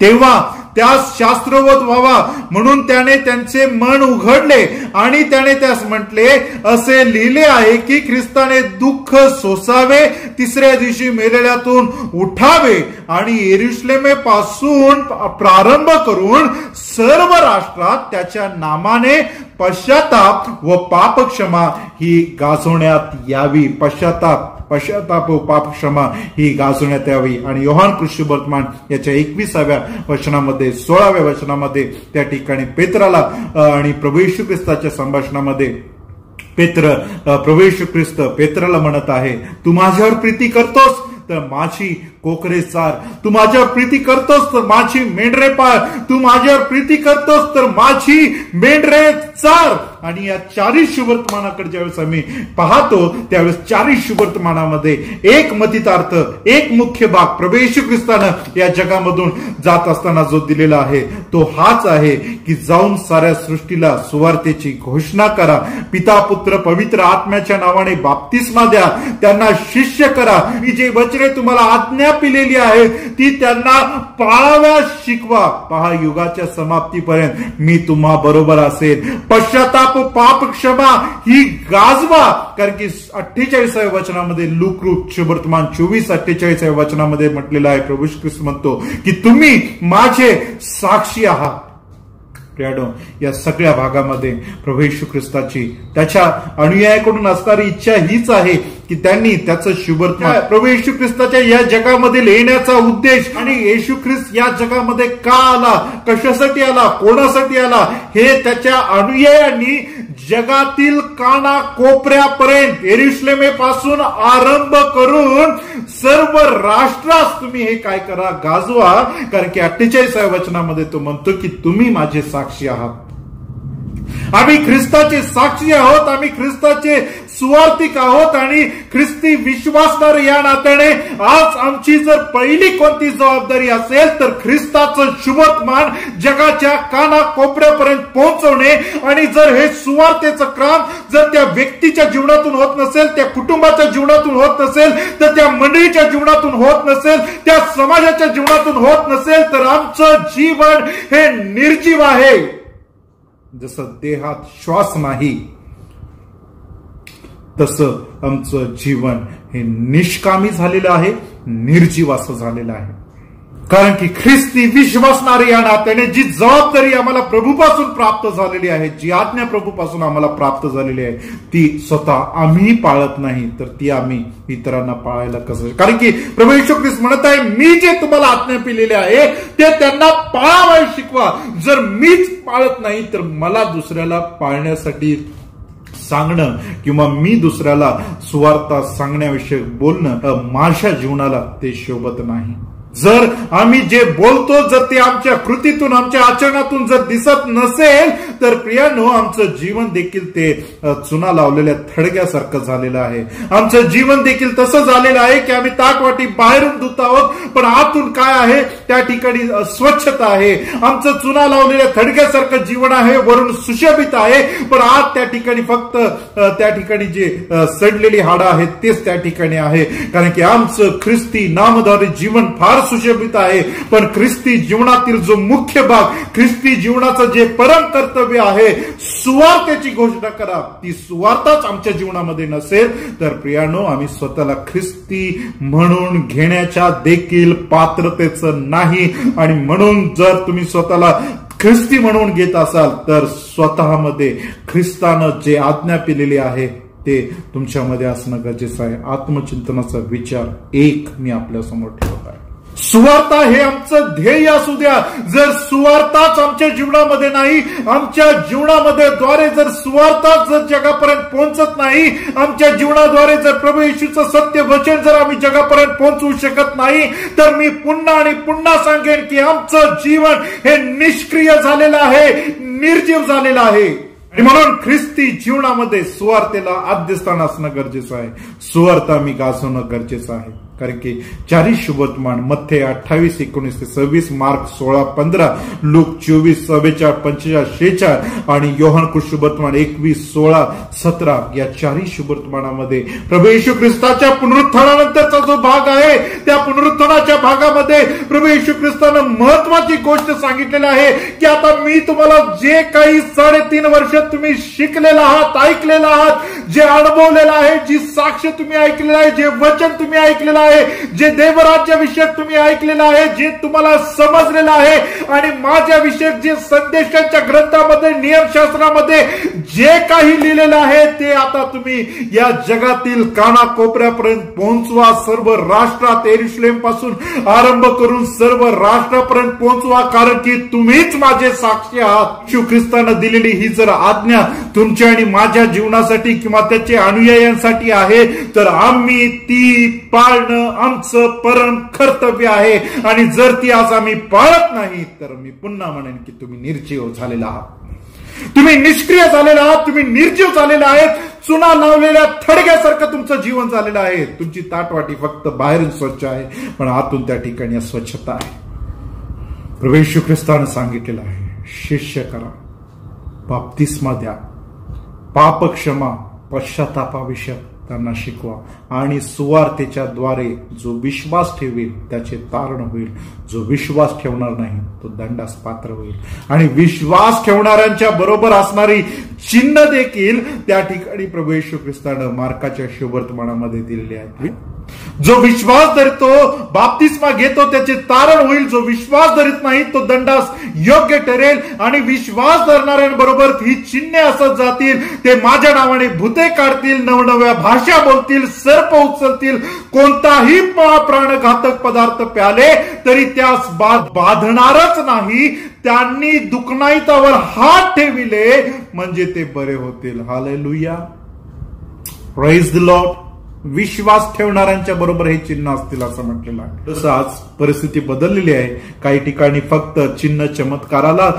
A: तेव्हा त्यास शास्त्रवत व्हावा म्हणून त्याने त्यांचे मन उघडले आणि त्याने त्यास म्हटले, असे लिहिले आहे की ख्रिस्ताने दुःख सोसावे, तिसऱ्या दिवशी मेलेल्यातून उठावे आणि यरुशलेमेपासून प्रारंभ करून सर्व राष्ट्रात त्याच्या नामाने पश्चाताप व पापक्षमा ही गाजवण्यात यावी. पश्चाताप व पापक्षमा ही गाजवण्यात यावी. आणि योहान शुभवर्तमान याच्या 21व्या वचनामध्ये 16व्या वचनामध्ये त्या ठिकाणी पेत्राला आणि प्रभू येशू ख्रिस्ताच्या संभाषणामध्ये प्रभू येशू ख्रिस्त पेत्राला म्हणत आहे, तू माझ्यावर प्रीती करतोस तर माझी कोकरे चार, तू माझ्यावर प्रीती करतोस तर माझी मेंढरे पाळ, तू माझ्यावर प्रीती करतोस तर माझी मेंढरे चार. आणि या 4 शुभवर्तमानाकडे ज्यावेळेस आम्ही पाहतो त्यावेळेस 4 शुभवर्तमानामध्ये एक मतितार्थ, एक मुख्य भाग प्रभू येशू ख्रिस्तानं या जगामधून जात असताना जो दिलेला आहे तो हाच आहे की जाऊन साऱ्या सृष्टीला सुवार्तेची घोषणा करा, पिता पुत्र पवित्र आत्म्याच्या नावाने बाप्तिस्मा द्या, त्यांना शिष्य करा, मी जे वचने तुम्हाला आज्ञा पिलेली आहे ती त्यांना पाळाव्यास शिकवा. पहा युगाच्या समाप्तीपर्यंत मी तुम्हा बरोबर असेल. पश्चाताप पाप क्षमा ही गाजवा, कारण की 48व्या वचनामध्ये लूका शुभवर्तमान 24:48 वचनामध्ये म्हटलेलं आहे, प्रभू ख्रिस्त म्हणतो की तुम्ही माझे साक्षी आहात. या सगळ्या भागामध्ये प्रभू येशू ख्रिस्ताची त्याच्या अनुयायाकडून असणारी इच्छा हीच आहे की त्यांनी त्याचं शुभवर्तमान प्रभू येशू ख्रिस्ताच्या या जगामध्ये येण्याचा उद्देश आणि येशू ख्रिस्त या जगामध्ये का आला, कशासाठी आला, कोणासाठी आला हे त्याच्या अनुयायांनी जगातील काना कोपऱ्यापर्यंत यरुशलेमेपासून आरंभ करून सर्व राष्ट्रास तुम्ही हे काय करा, गाजवा. कारण की 48व्या वचनामध्ये तो म्हणतो की तुम्ही माझे साक्षी आहात. आम्ही ख्रिस्ताचे साक्षी आहोत, आम्ही ख्रिस्ताचे सुवार्तिक आहोत आणि ख्रिस्ती विश्वासदार या नात्याने आज आमची जर पहिली कोणती जबाबदारी असेल तर ख्रिस्ताचं शुभवर्तमान जगाच्या काना कोपऱ्यापर्यंत पोहोचवणे. आणि जर हे सुवार्तेचं काम जर त्या व्यक्तीच्या जीवनातून होत नसेल, त्या कुटुंबाच्या जीवनातून होत नसेल, तर त्या मंडळीच्या जीवनातून होत नसेल, त्या समाजाच्या जीवनातून होत नसेल तर आमचं जीवन हे निर्जीव आहे. जसं देहात श्वास नाही तसं आमचं जीवन हे निष्कामी झालेलं आहे, निर्जीव असं झालेलं आहे. कारण की ख्रिस्ती विश्वासणारे या नात्याने जी जबाबदारी आम्हाला प्रभूपासून प्राप्त झालेली आहे, जी आज्ञा प्रभूपासून आम्हाला प्राप्त झालेली आहे ती स्वतः आम्ही पाळत नाही तर ती आम्ही इतरांना पाळायला कसं. कारण की प्रभू येशू ख्रिस्त म्हणत आहे, मी जे तुम्हाला आज्ञा पिलेले आहे ते त्यांना पाळावयास शिकवा. जर मीच पाळत नाही तर मला दुसऱ्याला पाळण्यासाठी सांगणं किंवा मी दुसऱ्याला सुवार्ता सांगण्याविषयी बोलणं माझ्या जीवनाला ते शोभत नाही. जर आम्ही जे बोलतो जर ते आमच्या कृतीतून आमच्या आचरणातून जर दिसत नसेल तर प्रियानो आमचं जीवन देखील ते चुना लावलेल्या थडग्यासारखं झालेलं आहे. आमचं जीवन देखील तसं झालेलं आहे की आम्ही ताटवाटी बाहेरून धुत आहोत पण आतून काय आहे त्या ठिकाणी अस्वच्छता आहे. आमचं चुना लावलेल्या थडग्यासारखं जीवन आहे, वरून सुशोभित आहे पण आत त्या ठिकाणी फक्त त्या ठिकाणी जे सडलेली हाडं आहेत तेच त्या ठिकाणी आहे. कारण की आमचं ख्रिस्ती नामधारी जीवन फार सुशोभित आहे पण ख्रिस्ती जीवनातील जो मुख्य भाग, ख्रिस्ती जीवनाचं जे परम कर्तव्य आहे सुवार्तेची घोषणा करा, ती सुवार्ताच आमच्या जीवनामध्ये नसेल तर प्रियानो आम्ही स्वतःला ख्रिस्ती म्हणून घेण्याच्या देखील पात्रतेचं नाही. आणि म्हणून जर तुम्ही स्वतःला ख्रिस्ती म्हणून घेत असाल तर स्वतःमध्ये ख्रिस्तानं जे आज्ञा पिलेली आहे ते तुमच्यामध्ये असणं गरजेचं आहे. आत्मचिंतनाचा विचार एक मी आपल्या समोर ठेवत आहे. सुवार्ता हे आमचं ध्येय असू द्या. जर सुवार्ताच आमच्या जीवनामध्ये नाही, आमच्या जीवनामध्ये द्वारे जर सुवार्ताच जर जगापर्यंत पोहोचत नाही, आमच्या जीवनाद्वारे जर प्रभू येशूचं सत्य वचन जर आम्ही जगापर्यंत पोहोचवू शकत नाही, तर मी पुन्हा आणि पुन्हा सांगेन की आमचं जीवन हे निष्क्रिय झालेलं आहे, निर्जीव झालेलं आहे. आणि म्हणून ख्रिस्ती जीवनामध्ये सुवार्तेला आद्यस्थान असणं गरजेचं आहे. सुवार्ता मी गाजवणं गरजेचं आहे. कारण की चारी शुभवर्तमान मत्थे 28:19-26, मार्क 16:15, लूक 24:44, 45, 46 आणि योहान शुभवर्तमान 21:16-17 या चारी शुभवर्तमानामध्ये प्रभू येशू ख्रिस्ताच्या पुनरुत्थानानंतरचा जो भाग आहे, त्या पुनरुत्थानाच्या भागामध्ये प्रभू येशू ख्रिस्तानं महत्वाची गोष्ट सांगितलेली आहे की आता मी तुम्हाला जे काही 3.5 वर्ष तुम्ही शिकलेला आहात, ऐकलेला आहात, जे अनुभवलेलं आहे, जी साक्ष तुम्ही ऐकलेलं आहे, जे वचन तुम्ही ऐकलेलं आहे, जे देवराज्याविषयक तुम्ही ऐकलेलं आहे, जे तुम्हाला समजलेलं आहे आणि माझ्याविषयक जे संदेशाच्या ग्रंथामध्ये, नियमशास्त्रामध्ये जे काही लिहिलेलं आहे, ते आता तुम्ही या जगातील कानाकोपऱ्यापर्यंत पोहोचवा. सर्व राष्ट्रात, यरुशलेम पासून आरंभ करून सर्व राष्ट्रापर्यंत पोहोचवा, कारण की तुम्हीच माझे साक्षी आहात. येशू ख्रिस्तानं दिलेली ही जर आज्ञा तुमच्या आणि माझ्या जीवनासाठी किंवा त्याच्या अनुयायांसाठी आहे, तर आम्ही ती पाळणं आमचं परम कर्तव्य आहे. आणि जर ती आज आम्ही पाळत नाही, तर मी पुन्हा म्हणेन की तुम्ही निर्जीव झालेला आहात, तुम्ही निष्क्रिय झालेला आहात, तुम्ही निर्जीव झालेला आहेत. चुना लावलेल्या थडग्यासारखं तुमचं जीवन झालेलं आहे. तुमची ताटवाटी फक्त बाहेरून स्वच्छ आहे, पण आतून त्या ठिकाणी अस्वच्छता आहे. प्रभू येशू ख्रिस्तानं सांगितलेलं आहे, शिष्य करा, बाप्तिस्मा द्या, पाप क्षमा, पश्चातापाविषयक त्यांना शिकवा आणि सुवार्तेच्या द्वारे जो विश्वास ठेवेल त्याचे तारण होईल. जो विश्वास ठेवणार नाही तो दंडास पात्र होईल. आणि विश्वास ठेवणाऱ्यांच्या बरोबर असणारी चिन्ह देखील त्या ठिकाणी प्रभू येशू ख्रिस्तानं मार्काच्या शुभवर्तमानामध्ये दिलेले आहेत. जो विश्वास धरतो, बाप्तिस्मा घेतो, त्याचे तारण होईल. जो विश्वास धरत नाही तो दंडास योग्य ठरेल. आणि विश्वास धरणाऱ्यांबरोबर ही चिन्हे असत जातील. ते माझ्या नावाने भूते काढतील, नवनव्या भाषा बोलतील, सर्प उचलतील, कोणताही प्राणघातक पदार्थ प्याले तरी त्यास बाधणारच नाही. त्यांनी दुखनाईतावर हात ठेविले म्हणजे ते बरे होतील. Hallelujah, praise the lord. विश्वास ठेवणाऱ्यांच्या बरोबर हे चिन्ह असतील असं म्हटलेलं आहे. तसं आज परिस्थिती बदललेली आहे. काही ठिकाणी फक्त चिन्ह चमत्काराला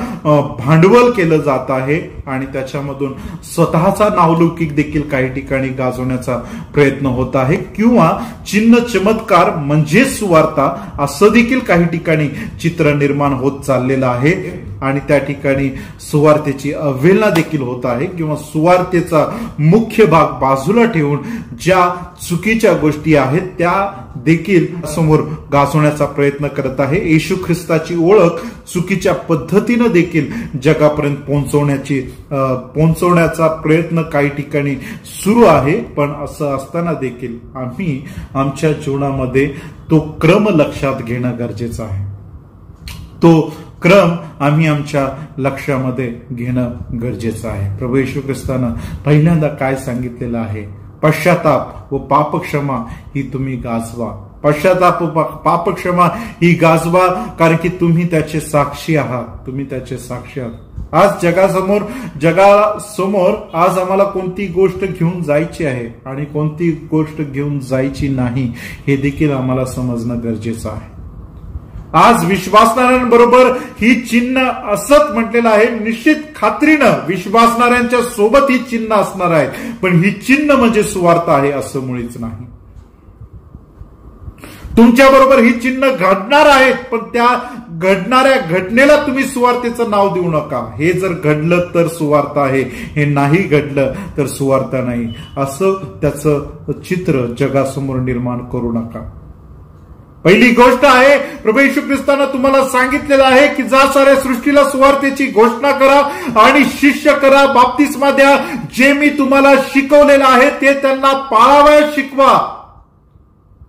A: भांडवल केलं जात आहे आणि त्याच्यामधून स्वतःचा नावलौकिक देखील काही ठिकाणी गाजवण्याचा प्रयत्न होत आहे. किंवा चिन्ह चमत्कार म्हणजे सुवार्ता असं देखील काही ठिकाणी चित्र निर्माण होत चाललेलं आहे. आणि त्या ठिकाणी सुवार्तेची अवहेलना देखील होत आहे. किंवा सुवार्तेचा मुख्य भाग बाजूला ठेवून ज्या चुकीच्या गोष्टी आहेत त्या देखील समोर गाजवण्याचा प्रयत्न करत आहे. येशू ख्रिस्ताची ओळख चुकीच्या पद्धतीनं देखील जगापर्यंत पोहोचवण्याचा प्रयत्न काही ठिकाणी सुरू आहे. पण असं असताना देखील आम्ही आमच्या जीवनामध्ये तो क्रम लक्षात घेणं गरजेचं आहे. तो क्रम आम्ही आमच्या लक्षामध्ये घेणं गरजेचं आहे. प्रभू येशू ख्रिस्तानं पहिल्यांदा काय सांगितलेलं आहे? पश्चाताप व पापक्षमा ही तुम्ही गाजवा. पश्चाताप व पापक्षमा ही गाजवा, कारण की तुम्ही त्याचे साक्षी आहात. तुम्ही त्याचे साक्षी आहात. आज जगासमोर आज आम्हाला कोणती गोष्ट घेऊन जायची आहे आणि कोणती गोष्ट घेऊन जायची नाही हे देखील आम्हाला समजणं गरजेचं आहे. आज विश्वासणाऱ्यांबरोबर ही चिन्ह असत म्हटलेलं आहे. निश्चित खात्रीनं विश्वासणाऱ्यांच्या सोबत ही चिन्ह असणार आहे. पण ही चिन्ह म्हणजे सुवार्ता आहे असं मुळीच नाही. तुमच्या बरोबर ही चिन्ह घडणार आहेत, पण त्या घडणाऱ्या घटनेला तुम्ही सुवार्तेचं नाव देऊ नका. हे जर घडलं तर सुवार्ता आहे, हे नाही घडलं तर सुवार्ता नाही, असं त्याचं चित्र जगासमोर निर्माण करू नका. पहिली गोष्ट आहे, प्रभू येशू ख्रिस्तानं तुम्हाला सांगितलेलं आहे की जा साऱ्या सृष्टीला सुवार्तेची घोषणा करा आणि शिष्य करा, बाप्तिस्मा द्या. जे मी तुम्हाला शिकवलेलं आहे ते त्यांना पाळावयास शिकवा.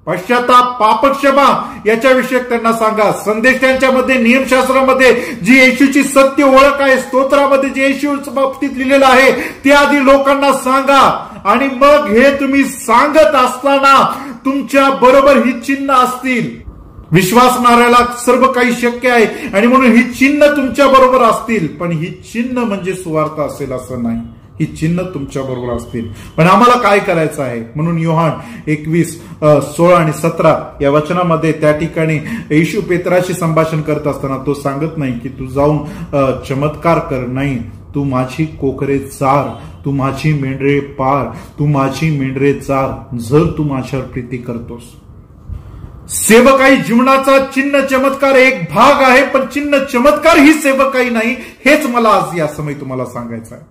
A: पश्चाताप, पापक्षमा याच्याविषयक त्यांना सांगा. संदेशांच्या मध्ये, नियमशास्त्रामध्ये जी येशूची सत्य ओळख आहे, स्तोत्रामध्ये जे येशूच्या बाबतीत लिहिलेलं आहे ते आधी लोकांना सांगा. आणि मग हे तुम्ही सांगत असताना तुमच्या बरोबर ही चिन्ह असतील. विश्वासणाऱ्याला सर्व काही शक्य आहे आणि म्हणून ही चिन्ह तुमच्या बरोबर असतील, पण ही चिन्ह म्हणजे सुवार्थ असेल असं नाही. ही चिन्ह तुमच्या बरोबर असतील, पण आम्हाला काय करायचं आहे. म्हणून योहान 21:16 आणि 17 या वचनामध्ये त्या ठिकाणी येशू पेत्राशी संभाषण करत असताना तो सांगत नाही की तू जाऊन चमत्कार कर, नाही, तू माझी कोकरे चार, तू माझी मेंढरे पार, तू माझी मेंढरे चार, जर तू माझ्यावर प्रीती करतोस. सेवकाई जीवनाचा चिन्ह चमत्कार एक भाग आहे, पण चिन्ह चमत्कार ही सेवकाई नाही. हेच मला आज या समय तुम्हाला सांगायचं आहे.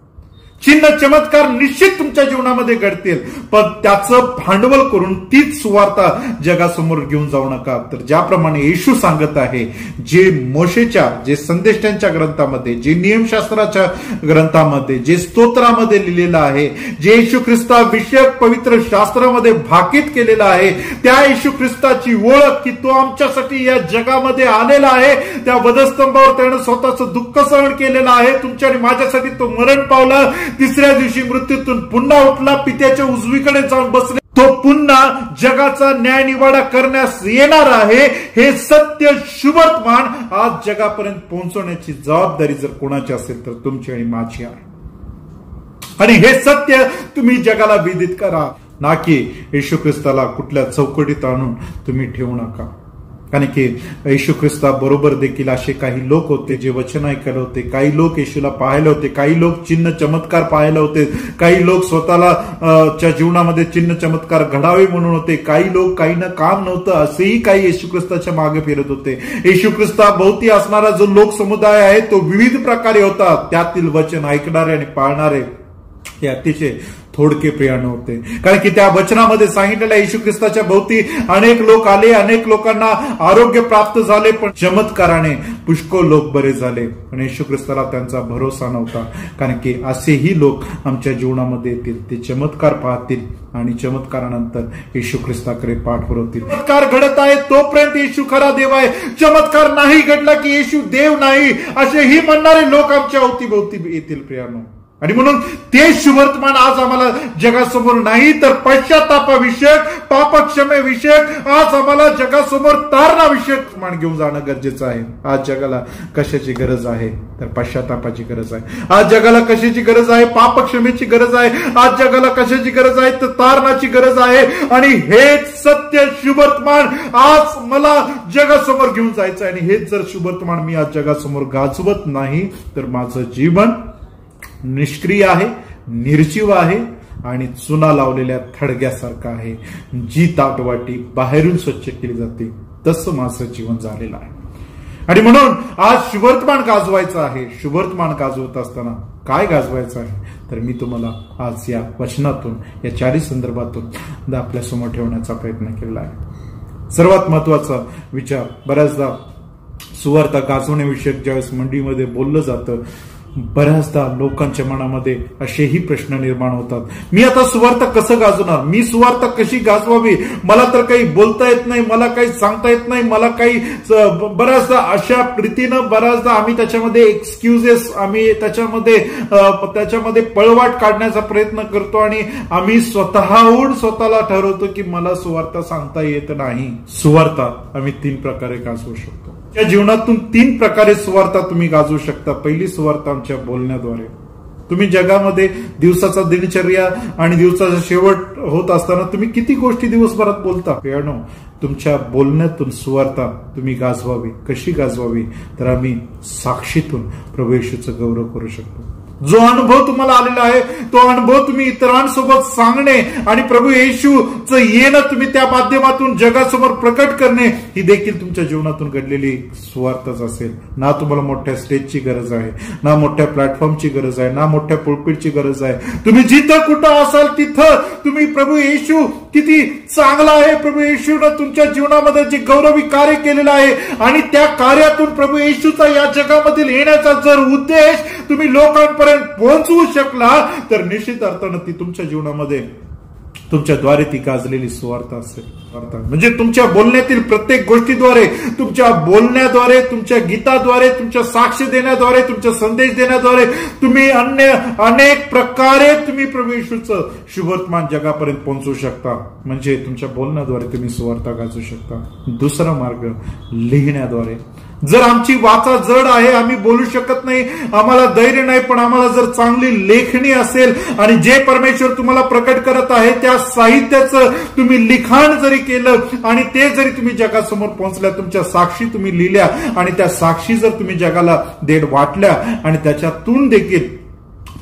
A: चिन्ह चमत्कार निश्चित तुमच्या जीवनामध्ये घडतील, पण त्याचं भांडवल करून तीच सुवार्ता जगासमोर घेऊन जाऊ नका. तर ज्याप्रमाणे येशू सांगत आहे, जे मोशेच्या, जे संदेष्टांच्या ग्रंथामध्ये, जे नियमशास्त्राच्या ग्रंथामध्ये, जे स्तोत्रामध्ये लिहिलेलं आहे, जे येशू ख्रिस्ता विषयक पवित्र शास्त्रामध्ये भाकीत केलेलं आहे, त्या येशू ख्रिस्ताची ओळख की तो आमच्यासाठी या जगामध्ये आलेला आहे, त्या वधस्तंभावर त्यानं स्वतःचं दुःख सहन केलेलं आहे, तुमच्या आणि माझ्यासाठी तो मरण पावला, तिसऱ्या दिवशी मृत्यूतून पुन्हा उठला, पित्याच्या उजवीकडे जाऊन बसले, तो पुन्हा जगाचा न्याय निवाडा करण्यास येणार आहे. हे सत्य शुभवर्तमान आज जगापर्यंत पोहोचवण्याची जबाबदारी जर कोणाची असेल तर तुमची आणि माझी आहे. आणि हे सत्य तुम्ही जगाला विदित करा, ना की येशू ख्रिस्ताला कुठल्या चौकटीत आणून तुम्ही ठेवू नका. कारण की येशू ख्रिस्ता बरोबर देखील असे काही लोक होते जे वचन ऐकले होते, काही लोक येशूला पाहिले होते, काही लोक चिन्ह चमत्कार पाहिले होते, काही लोक स्वतःला च्या जीवनामध्ये चिन्ह चमत्कार घडावे म्हणून होते, काही लोक काही ना काम नव्हतं असेही काही येशू ख्रिस्ताच्या मागे फिरत होते. येशू ख्रिस्ता भोवती असणारा जो लोक समुदाय आहे तो विविध प्रकारे होता. त्यातील वचन ऐकणारे आणि पाळणारे हे अतिशय थोडके प्रियाण होते, कारण की त्या वचनामध्ये सांगितलेल्या येशू ख्रिस्ताच्या भोवती अनेक लोक आले, अनेक लोकांना आरोग्य प्राप्त झाले, पण चमत्काराने पुष्कळ लोक बरे झाले. पण येशू ख्रिस्ताला त्यांचा भरोसा नव्हता, कारण की असेही लोक आमच्या जीवनामध्ये येतील, ते चमत्कार पाहतील आणि चमत्कारानंतर येशू ख्रिस्ताकडे पाठ फिरवतील. चमत्कार घडत आहे तोपर्यंत येशू खरा देव आहे, चमत्कार नाही घडला की येशू देव नाही असेही म्हणणारे लोक आमच्या अवतीभोवती येतील प्रियानो. आणि म्हणून ते शुभवर्तमान आज आम्हाला जगासमोर नाही तर पश्चातापाविषयक, पापक्षमेविषयक आज आम्हाला जगासमोर तारणाविषयक मान घेऊन जाणं गरजेचं आहे. आज जगाला कशाची गरज आहे तर पश्चातापाची गरज आहे. आज जगाला कशाची गरज आहे? पापक्षमेची गरज आहे. आज जगाला कशाची गरज आहे तर तारणाची गरज आहे. आणि हेच सत्य शुभवर्तमान आज मला जगासमोर घेऊन जायचं आहे. आणि हेच जर शुभवर्तमान मी आज जगासमोर गाजवत नाही तर माझं जीवन निष्क्रिय आहे, निर्जीव आहे आणि चुना लावलेल्या थडग्यासारखं आहे. जी ताटवाटी बाहेरून स्वच्छ केली जाते तसं माझं जीवन झालेलं आहे. आणि म्हणून आज शुभवर्तमान गाजवायचं आहे. शुभवर्तमान गाजवत असताना काय गाजवायचं आहे तर मी तुम्हाला आज या वचनातून, या चारी संदर्भातून आपल्यासमोर ठेवण्याचा प्रयत्न केला आहे. सर्वात महत्वाचा विचार, बऱ्याचदा सुवार्ता गाजवण्याविषयक ज्यावेळेस मंडळीमध्ये बोललं जातं, बऱ्याचदा लोकांच्या मनामध्ये असेही प्रश्न निर्माण होतात, मी आता सुवार्ता कसं गाजवणार, मी सुवार्ता कशी गाजवावी, मला तर काही बोलता येत नाही, मला काही सांगता येत नाही, मला काही बऱ्याचदा अशा रीतीनं बऱ्याचदा आम्ही त्याच्यामध्ये एक्सक्युजेस, आम्ही त्याच्यामध्ये पळवाट काढण्याचा प्रयत्न करतो आणि आम्ही स्वतःहून स्वतःला ठरवतो की मला सुवार्ता सांगता येत नाही. सुवार्ता आम्ही 3 प्रकारे गाजवू शकतो. या जीवनातून 3 प्रकारे सुवार्ता तुम्ही गाजवू शकता. पहिली सुवार्ता आमच्या बोलण्याद्वारे. तुम्ही जगामध्ये दिवसाचा दिनचर्या आणि दिवसाचा शेवट होत असताना तुम्ही किती गोष्टी दिवसभरात बोलता. प्रियानो, तुमच्या बोलण्यातून सुवार्ता तुम्ही गाजवावी. कशी गाजवावी तर आम्ही साक्षीतून प्रभू येशूचं गौरव करू शकतो. जो अनुभव तुम्हाला आलेला आहे तो अनुभव तुम्ही इतरांसोबत सांगणे आणि प्रभू येशूचं येणं तुम्ही त्या माध्यमातून जगासमोर प्रकट करणे ही देखील तुमच्या जीवनातून घडलेली सुवार्ताच असेल. ना तुम्हाला मोठ्या स्टेजची गरज आहे, ना मोठ्या प्लॅटफॉर्मची गरज आहे, ना मोठ्या पुलपिटची गरज आहे. तुम्ही जिथं कुठं असाल तिथं तुम्ही प्रभू येशू किती चांगला आहे, प्रभू येशूनं तुमच्या जीवनामध्ये जे गौरवी कार्य केलेलं आहे आणि त्या कार्यातून प्रभू येशूचा या जगामधील येण्याचा जर उद्देश तुम्ही लोकांपर्यंत पोहोचवू शकला तर निश्चित अर्थानं ती तुमच्या जीवनामध्ये तुमच्याद्वारे ती गाजलेली सुवार्ता असेल. म्हणजे तुमच्या बोलण्यातील प्रत्येक गोष्टीद्वारे, तुमच्या बोलण्याद्वारे, तुमच्या गीताद्वारे, तुमच्या साक्ष देण्याद्वारे, तुमच्या संदेश देण्याद्वारे तुम्ही अनेक प्रकारे तुम्ही प्रभू येशूचं शुभवर्तमान जगापर्यंत पोहोचवू शकता. म्हणजे तुमच्या बोलण्याद्वारे तुम्ही सुवार्ता गाजवू शकता. दुसरा मार्ग लिहिण्याद्वारे. जर आमची वाचा जड आहे, आम्ही बोलू शकत नाही, आम्हाला धैर्य नाही, पण आम्हाला जर चांगली लेखणी असेल आणि जे परमेश्वर तुम्हाला प्रकट करत आहे त्या साहित्याचं तुम्ही लिखाण जरी केलं आणि ते जरी तुम्ही जगासमोर पोहोचल्या, तुमच्या साक्षी तुम्ही लिहिल्या आणि त्या साक्षी जर तुम्ही जगाला देठ वाटल्या आणि त्याच्यातून देखील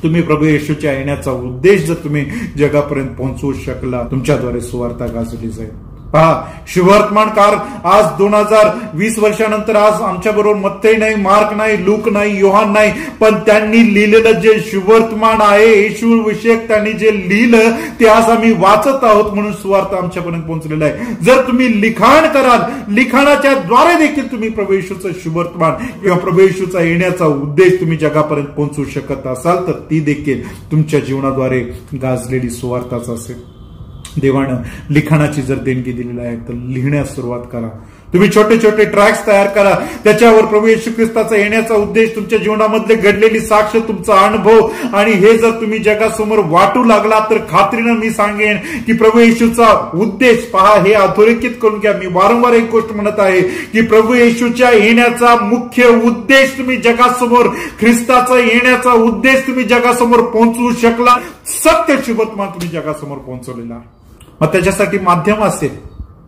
A: तुम्ही प्रभू येशूच्या येण्याचा उद्देश जर तुम्ही जगापर्यंत पोहोचवू शकला, तुमच्याद्वारे सुवार्ता गाजवली जाईल. पहा, शुभवर्तमानकार आज 2020 वर्षानंतर आज आमच्या बरोबर मत्तई नाही, मार्क नाही, लूक नाही, योहान नाही, पण त्यांनी लिहिलेलं जे शुभवर्तमान आहे, येशू विषयक त्यांनी जे लिहिलं ते आज आम्ही वाचत आहोत, म्हणून सुवार्ता आमच्यापर्यंत पोहोचलेला आहे. जर तुम्ही लिखाण कराल, लिखाणाच्या द्वारे देखील तुम्ही प्रभू येशूचं शुभवर्तमान किंवा प्रभू येशूचा येण्याचा उद्देश तुम्ही जगापर्यंत पोहोचवू शकत असाल, तर ती देखील तुमच्या जीवनाद्वारे गाजलेली सुवार्ताच असेल. देवानं लिखाणाची जर देणगी दिलेली आहे तर लिहिण्यास सुरुवात करा. तुम्ही छोटे छोटे ट्रॅक्स तयार करा, त्याच्यावर प्रभू येशू ख्रिस्ताचा येण्याचा उद्देश, तुमच्या जीवनामधले घडलेली साक्ष, तुमचा अनुभव आणि हे जर तुम्ही जगासमोर वाटू लागला तर खात्रीनं मी सांगेन की प्रभू येशूचा उद्देश, पहा, हे अधोरेखित करून घ्या. मी वारंवार एक गोष्ट म्हणत आहे की प्रभू येशूच्या येण्याचा मुख्य उद्देश तुम्ही जगासमोर, ख्रिस्ताचा येण्याचा उद्देश तुम्ही जगासमोर पोहोचवू शकला, सत्य शुभवर्तमान तुम्ही जगासमोर पोहोचवलेला आहे. मग त्याच्यासाठी माध्यम असेल,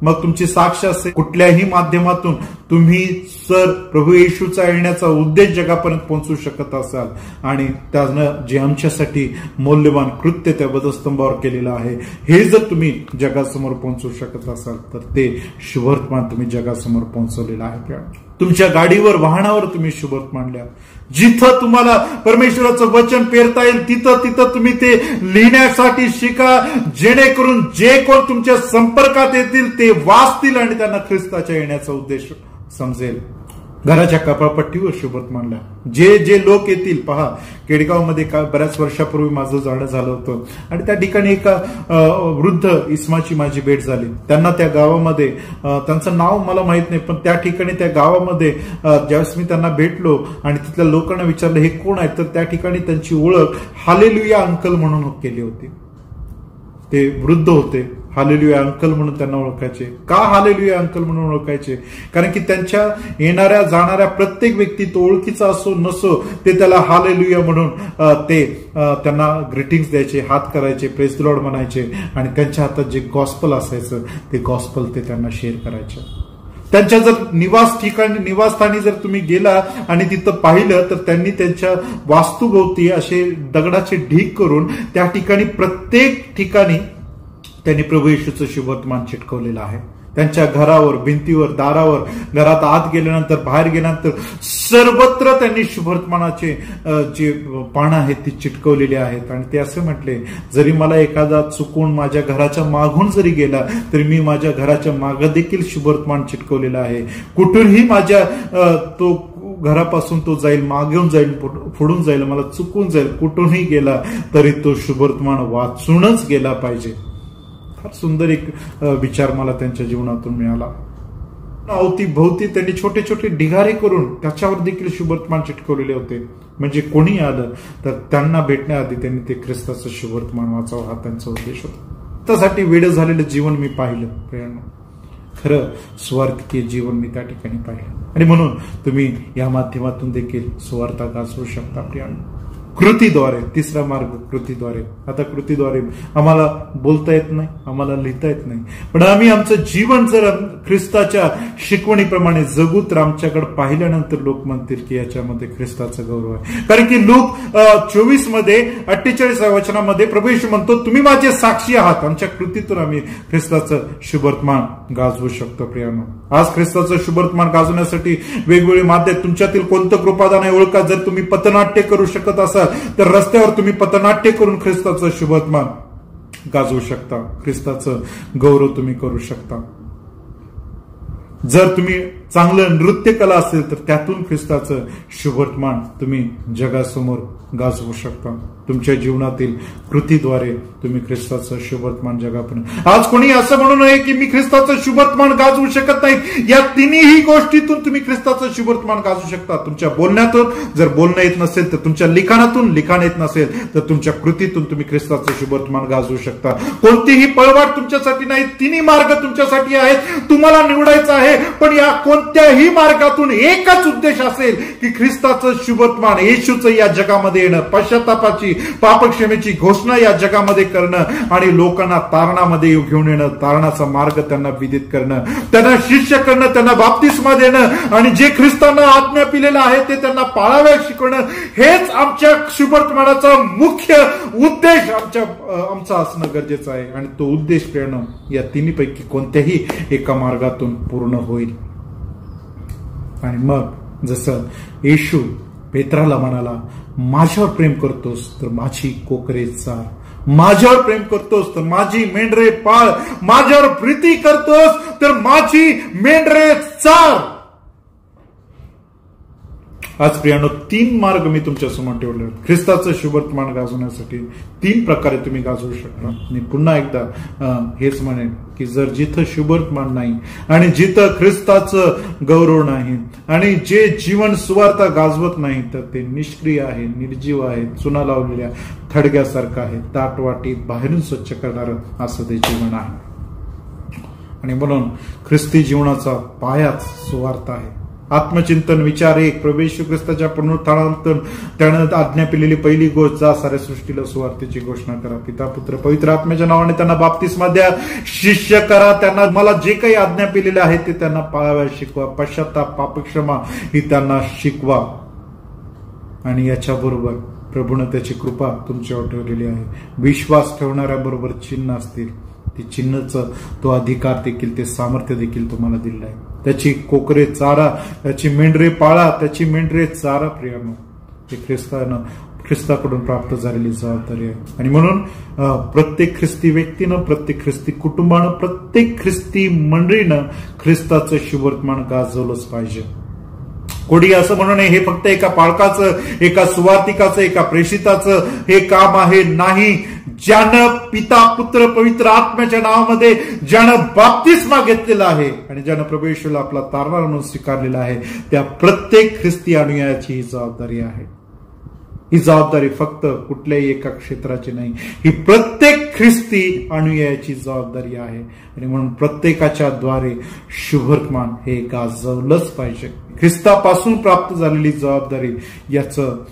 A: मग तुमची साक्ष असेल, कुठल्याही माध्यमातून तुम्ही जर प्रभू येशूचा येण्याचा उद्देश जगापर्यंत पोहोचवू शकत असाल आणि त्यानं जे आमच्यासाठी मौल्यवान कृत्य त्या वधस्तंभावर केलेलं आहे हे जर तुम्ही जगासमोर पोहोचवू शकत असाल, तर ते शुभवर्तमान तुम्ही जगासमोर पोहोचवलेलं आहे. तुमच्या गाडीवर, वाहनावर तुम्ही शुभवर्तमान लिहा. जिथं तुम्हाला परमेश्वराचं वचन पेरता येईल तिथं तुम्ही ते लिहिण्यासाठी शिका, जेणेकरून जे कोण तुमच्या संपर्कात येतील ते वाचतील आणि त्यांना ख्रिस्ताच्या येण्याचा उद्देश समजेल. घराच्या कपाळपट्टीवर शुभवर्तमान लिहा. जे लोक येतील, पहा, केडगावमध्ये बऱ्याच वर्षापूर्वी माझं जाणं झालं होतं आणि त्या ठिकाणी एका वृद्ध इस्माची माझी भेट झाली. त्यांना त्या गावामध्ये, त्यांचं नाव मला माहित नाही, पण त्या ठिकाणी त्या गावामध्ये ज्यावेळेस मी त्यांना भेटलो आणि तिथल्या लोकांना विचारलं हे कोण आहेत, तर त्या ठिकाणी त्यांची ओळख हालेलुया अंकल म्हणून केली होती. ते वृद्ध होते, हालेलुया अंकल म्हणून त्यांना ओळखायचे. का हालेलुया अंकल म्हणून ओळखायचे? कारण की त्यांच्या येणाऱ्या जाणाऱ्या प्रत्येक व्यक्ती, तो ओळखीचा असो नसो, ते त्याला हालेलुया म्हणून ते त्यांना ग्रीटिंग्स द्यायचे, हात करायचे, प्रेज द लॉर्ड म्हणायचे आणि त्यांच्या हातात जे गॉस्पल असायचं ते गॉस्पल ते त्यांना शेअर करायचे. त्यांच्या जर निवासस्थानी जर तुम्ही गेला आणि तिथं पाहिलं तर त्यांनी त्यांच्या वास्तूभोवती असे दगडाचे ढीग करून त्या ठिकाणी प्रत्येक ठिकाणी त्यांनी प्रभू येशूचं शुभवर्तमान चिटकवलेलं आहे. त्यांच्या घरावर, भिंतीवर, दारावर, घरात आत गेल्यानंतर, बाहेर गेल्यानंतर सर्वत्र त्यांनी शुभवर्तमानाचे जे पानं आहेत ती चिटकवलेली आहेत. आणि ते असे म्हटले, जरी मला एखादा चुकून माझ्या घराच्या मागून जरी गेला तरी मी माझ्या घराच्या मागं देखील शुभवर्तमान चिटकवलेलं आहे. कुठूनही माझ्या तो घरापासून तो जाईल, मागेऊन जाईल, पुढून जाईल, मला चुकून जाईल, कुठूनही गेला तरी तो शुभवर्तमान वाचूनच गेला पाहिजे. फार सुंदर एक विचार मला त्यांच्या जीवनातून मिळाला. अवतीभोवती त्यांनी छोटे छोटे ढिगारे करून त्याच्यावर देखील शुभवर्तमान चिटकवलेले होते. म्हणजे कोणी आलं तर त्यांना भेटण्याआधी त्यांनी ते ख्रिस्ताचं शुभवर्तमान वाचावं, हा त्यांचा उद्देश होता. त्यासाठी वेड झालेलं जीवन मी पाहिलं. प्रियांनो, खरं स्वार्थीय जीवन मी त्या ठिकाणी पाहिलं. आणि म्हणून तुम्ही या माध्यमातून देखील सुवार्ता गाजवू शकता. प्रियांनो, कृतीद्वारे, तिसरा मार्ग कृतीद्वारे. आता कृतीद्वारे आम्हाला बोलता येत नाही, आम्हाला लिहिता येत नाही, पण आम्ही आमचं जीवन जर ख्रिस्ताच्या शिकवणीप्रमाणे जगू तर आमच्याकडे पाहिल्यानंतर लोक म्हणतील की याच्यामध्ये ख्रिस्ताचा गौरव आहे. कारण की लूक 24 मध्ये 48 वचनामध्ये प्रभू येशू म्हणतो, तुम्ही माझे साक्षी आहात. आमच्या कृतीतून आम्ही ख्रिस्ताचं शुभवर्तमान गाजवू शकतो. प्रियांनो, आज ख्रिस्ताचं शुभवर्तमान गाजवण्यासाठी वेगवेगळे माध्यम, तुमच्यातील कोणतं कृपादान आहे ओळखा. जर तुम्ही पथनाट्य करू शकत असाल तर रस्त्यावर तुम्ही पथनाट्य करून ख्रिस्ताचं शुभवर्तमान गाजवू शकता, ख्रिस्ताचं गौरव तुम्ही करू शकता. जर तुम्ही चांगलं नृत्यकला असेल तर त्यातून ख्रिस्ताचं शुभवर्तमान तुम्ही जगासमोर गाजवू शकता. तुमच्या जीवनातील कृतीद्वारे तुम्ही ख्रिस्ताचं शुभवर्तमान जगापर्यंत. आज कोणी असं म्हणू नये की मी ख्रिस्ताचं शुभवर्तमान गाजवू शकत नाही. या तिन्ही गोष्टीतून तुम्ही ख्रिस्ताचं शुभवर्तमान गाजवू शकता. तुमच्या बोलण्यातून जर बोलणं येत नसेल तर तुमच्या लिखाणातून लिखाण येत नसेल तर तुमच्या कृतीतून तुम्ही ख्रिस्ताचं शुभवर्तमान गाजवू शकता. कोणतीही पळवाट तुमच्यासाठी नाही, तिन्ही मार्ग तुमच्यासाठी आहेत. तुम्हाला निवडायचं आहे, पण या कोणत्याही मार्गातून एकच उद्देश असेल की ख्रिस्ताचं शुभवर्तमान, येशूचं या जगामध्ये येणं, पश्चातापाची पापक्षमेची घोषणा या जगामध्ये करणं आणि लोकांना तारणामध्ये घेऊन येणं, तारणाचा मार्ग त्यांना विदित करणं, त्यांना शिष्य करणं, त्यांना बाप्तिस्मा देणं आणि जे ख्रिस्तांना आज्ञा पिलेलं आहे ते त्यांना पाळावयास शिकवणं. हेच आमच्या शुभवर्तमानाचा मुख्य उद्देश आमचा असणं गरजेचं आहे. आणि तो उद्देश करणं या तिन्हीपैकी कोणत्याही एका मार्गातून पूर्ण होईल. आणि मग जसं येशू पेत्राला म्हणाला, माझ्यावर प्रेम करतोस तर माझी कोकरे चार, माझ्यावर प्रेम करतोस तर माझी मेंढरे पाळ, माझ्यावर प्रीती करतोस तर माझी मेंढरे चार. आज प्रियानो, 3 मार्ग मी तुमच्या समोर ठेवले. ख्रिस्ताचं शुभवर्तमान गाजवण्यासाठी 3 प्रकारे तुम्ही गाजवू शकता. मी पुन्हा एकदा हेच म्हणेन की जर जिथं शुभवर्तमान नाही आणि जिथं ख्रिस्ताचं गौरव नाही आणि जे जीवन सुवार्ता गाजवत नाही तर ते निष्क्रिय आहे, निर्जीव आहे, चुना लावलेल्या थडग्यासारखं आहे. ताटवाटी बाहेरून स्वच्छ करणारं असं ते जीवन आहे. आणि म्हणून ख्रिस्ती जीवनाचा पायाच सुवार्ता आहे. आत्मचिंतन विचार 1. प्रभू येशू ख्रिस्ताच्या पुनरुत्थानानंतर त्यानं आज्ञा पिलेली पहिली गोष्ट, जा साऱ्या सृष्टीला सुवार्तेची घोषणा करा. पिता पुत्र पवित्र आत्म्याच्या नावाने त्यांना बाप्तिस्मा द्या, शिष्य करा, त्यांना मला जे काही आज्ञा पिलेले आहे ते त्यांना पाळावयास शिकवा, पश्चाताप पापक्षमा ही त्यांना शिकवा. आणि याच्याबरोबर प्रभूने त्याची कृपा तुमच्यावर ठेवलेली आहे. विश्वास ठेवणाऱ्या बरोबर चिन्ह असतील. ती चिन्हचं तो अधिकार देखील, ते सामर्थ्य देखील तुम्हाला दिलेलं आहे. त्याची कोकरे चारा, त्याची मेंढरे पाळा, त्याची मेंढरे चारा. प्रियानो, हे ख्रिस्ताकडून प्राप्त झालेली जबाबदारी आहे. आणि म्हणून प्रत्येक ख्रिस्ती व्यक्तीनं, प्रत्येक ख्रिस्ती कुटुंबानं, प्रत्येक ख्रिस्ती मंडळीनं ख्रिस्ताचं शुभवर्तमान गाजवलंच पाहिजे. कोणी असं म्हणू नये हे फक्त एका पालकाचं, एका सुवार्तिकाचं, एका प्रेषिताचं हे काम आहे. नाही, ज्यानं पिता पुत्र पवित्र आत्म्याच्या नावामध्ये ज्यानं बाप्तिस्मा घेतलेला आहे आणि ज्यानं प्रभू येशूला आपला तारणार म्हणून स्वीकारलेला आहे त्या प्रत्येक ख्रिस्ती अनुयायाची ही जबाबदारी आहे. ही जबाबदारी फक्त कुठल्याही एका क्षेत्राची नाही, ही प्रत्येक ख्रिस्ती अनुयायाची जबाबदारी आहे. आणि म्हणून प्रत्येकाच्या द्वारे शुभवर्तमान हे गाजवलंच पाहिजे. ख्रिस्तापासून प्राप्त झालेली जबाबदारी याचं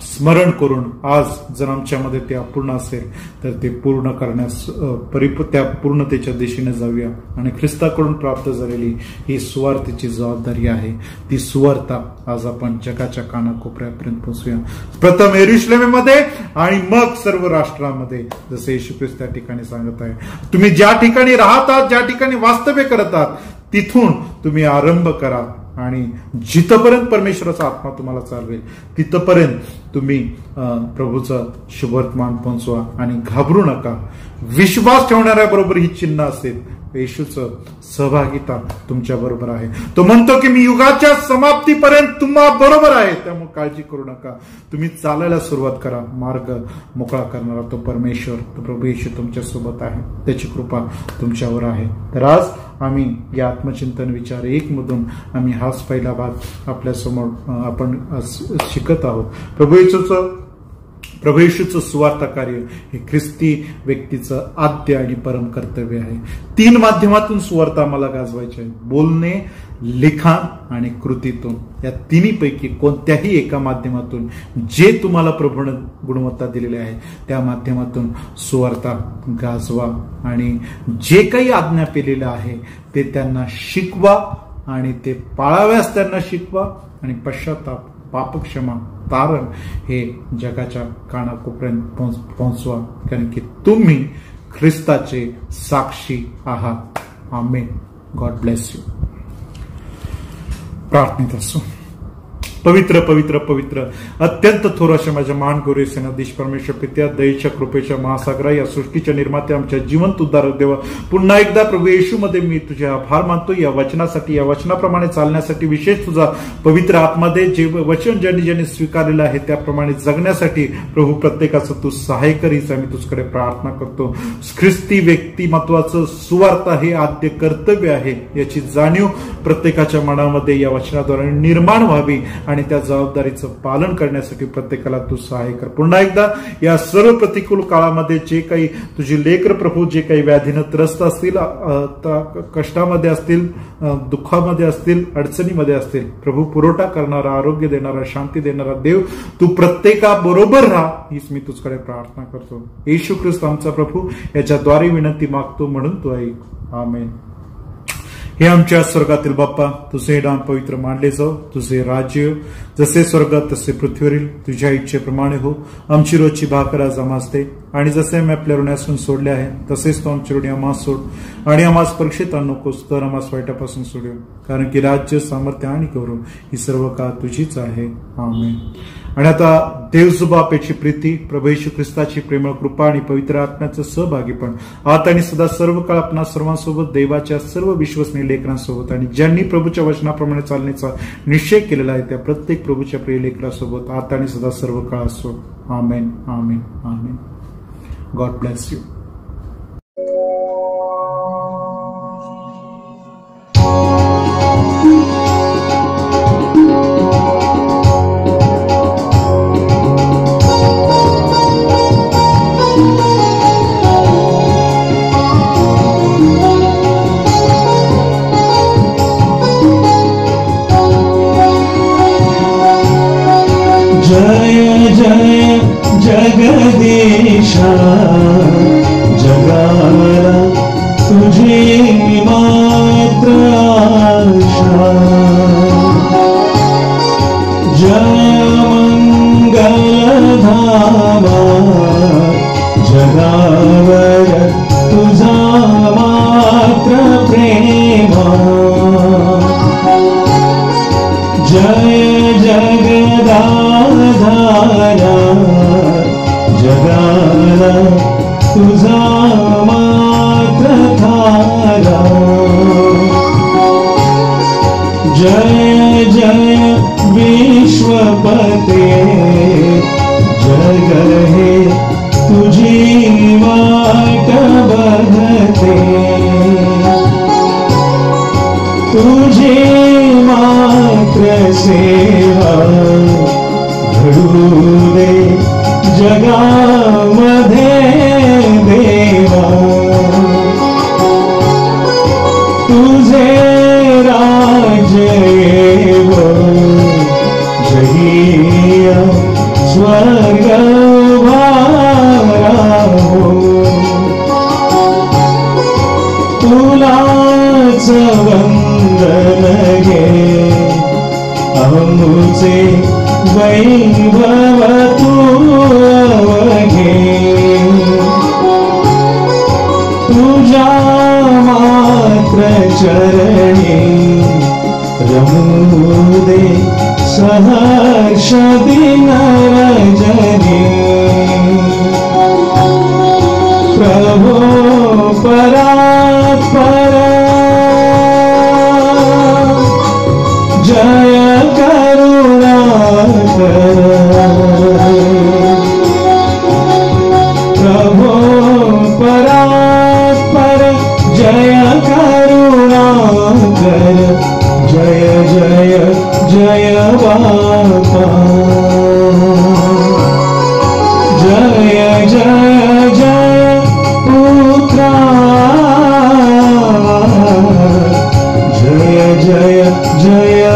A: स्मरण करून आज जर आमच्यामध्ये ते अपूर्ण असेल तर ते पूर्ण करण्यास त्या पूर्णतेच्या दिशेने जाऊया. आणि ख्रिस्ताकडून प्राप्त झालेली ही सुवार्तेची जबाबदारी आहे. ती सुवार्ता आज आपण जगाच्या कानाकोपऱ्यापर्यंत पोहोचूया. प्रथम यरुशलेममध्ये आणि मग सर्व राष्ट्रांमध्ये, जसे येशू ख्रिस्त त्या ठिकाणी सांगत आहे. तुम्ही ज्या ठिकाणी राहतात, ज्या ठिकाणी वास्तव्य करत आहात, तिथून तुम्ही आरंभ करा आणि जिथपर्यंत परमेश्वराचा आत्मा तुम्हाला चालवेल तिथपर्यंत तुम्ही प्रभूचं शुभवर्तमान पोहोचवा. आणि घाबरू नका. विश्वास ठेवणाऱ्या बरोबर ही चिन्ह असेल. येशूचं सहभागिता तुमच्या बरोबर आहे. तो म्हणतो की मी युगाच्या समाप्तीपर्यंत तुम्हा बरोबर आहे, त्यामुळे काळजी करू नका. तुम्ही चालायला सुरुवात करा. मार्ग मोकळा करणारा तो परमेश्वर, तो प्रभू येशू तुमच्या सोबत आहे. त्याची कृपा तुमच्यावर आहे. तर आज आम्ही या आत्मचिंतन विचार 1 मधून आम्ही हाच पहिला भाग आपल्या समोर आपण शिकत आहोत. प्रभू येशूचं सुवार्ता कार्य हे ख्रिस्ती व्यक्तीचं आद्य आणि परम कर्तव्य आहे. 3 माध्यमातून सुवार्ता आम्हाला गाजवायची आहे. बोलणे, लिखाण आणि कृतीतून. या तिन्हीपैकी कोणत्याही एका माध्यमातून जे तुम्हाला प्रभूने गुणवत्ता दिलेली आहे त्या माध्यमातून सुवार्ता गाजवा. आणि जे काही आज्ञा केलेलं आहे ते त्यांना शिकवा आणि ते पाळाव्यास त्यांना शिकवा. आणि पश्चाताप, पापक्षमा, तारण हे जगाच्या कानाकोपऱ्यात पोहोचवा. कारण की तुम्ही ख्रिस्ताचे साक्षी आहात. आमेन. God bless you. प्रार्थनेत असो. पवित्र पवित्र पवित्र अत्यंत थोर अशा माझ्या महान गौरी सेनाधीश परमेश्वर पित्या, दयेच्या कृपेच्या महासागरा, या सृष्टीच्या निर्मात्या, आमच्या जिवंत उद्धारक देवा, पुन्हा एकदा प्रभू येशू मध्ये मी तुझे आभार मानतो या वचनासाठी, या वचनाप्रमाणे चालण्यासाठी, विशेष तुझा पवित्र आत्मादे जे वचन ज्यांनी ज्यांनी स्वीकारलेलं आहे त्याप्रमाणे जगण्यासाठी प्रभू प्रत्येकाचं तू सहाय्य करीस आम्ही तुझ्याकडे प्रार्थना करतो. ख्रिस्ती व्यक्तिमत्वाचं सुवार्ता हे आद्य कर्तव्य आहे याची जाणीव प्रत्येकाच्या मनामध्ये या वचनाद्वारे निर्माण व्हावी आणि त्या जबाबदारीचं पालन करण्यासाठी प्रत्येकाला तू सहाय्य कर. पुन्हा एकदा या सर्व प्रतिकूल काळामध्ये जे काही तुझे लेकर प्रभू जे काही व्याधीनं त्रस्त असतील, कष्टामध्ये असतील, दुःखामध्ये असतील, अडचणीमध्ये असतील, प्रभू पुरवठा करणारा, आरोग्य देणारा, शांती देणारा देव तू प्रत्येकाबरोबर राहा हीच मी तुझ्याकडे प्रार्थना करतो. येशू ख्रिस्त आमचा प्रभू याच्याद्वारे विनंती मागतो म्हणून तू ऐक. आमेन. हे आमच्या स्वर्गातील बाप्पा, तुझे नाम पवित्र मानले जाओ, तुझे राज्य जसे स्वर्गात तसे पृथ्वीवरील तुझ्या इच्छेप्रमाणे हो. आमची रोजची भाकर आज आम्हास दे, आणि जसे आम्ही आपल्या ऋणासून सोडले आहे तसेच तो आमची ऋणी आम्हास सोड, आणि आम्हास परीक्षेत आणू नकोस तर आम्हास वाईटापासून सोडव, कारण की राज्य, सामर्थ्य आणि गौरव ही सर्व काळ तुझीच आहे. आमेन. आणि आता देवजुबापेची प्रीती, प्रभू येशू ख्रिस्ताची प्रेमळ कृपा आणि पवित्र आत्म्याचं सहभागीपण आता आणि सदा सर्व काळ आपणा सर्वांसोबत, देवाच्या सर्व विश्वसनीय लेकरांसोबत आणि ज्यांनी प्रभूच्या वचनाप्रमाणे चालण्याचा निश्चय केलेला आहे त्या प्रत्येक प्रभूच्या प्रिय लेकरासोबत आता आणि सदा सर्व काळ असो. आमेन. आमेन. आमेन. God bless you.
D: जय जय जगदीशा, जगाला तुझी मात्र आशा. जय मंगलधामा, जगावर तुझा मात्र प्रेमा. जय जगदाधारा, जगाला तुझा मात्र थारा. जय जय विश्वपते, जग हे तुझी वाट बघते. तुझी मात्र सेवा घडू दे जगामध्ये देवा. तुझे राज्य येव जहिया स्वर्ग वारा हो. तुलाच वंदन गे आमचे वैभव तू अवघे. तुझ्या मात्र चरणी रमू दे सहर्ष दिन रजनी. प्रभो परात्पर जय करुणाकर. प्रभो परात्पर जय करुणाकर. जय जय जय बापा. जय जय जय पुत्रा. जय जय जय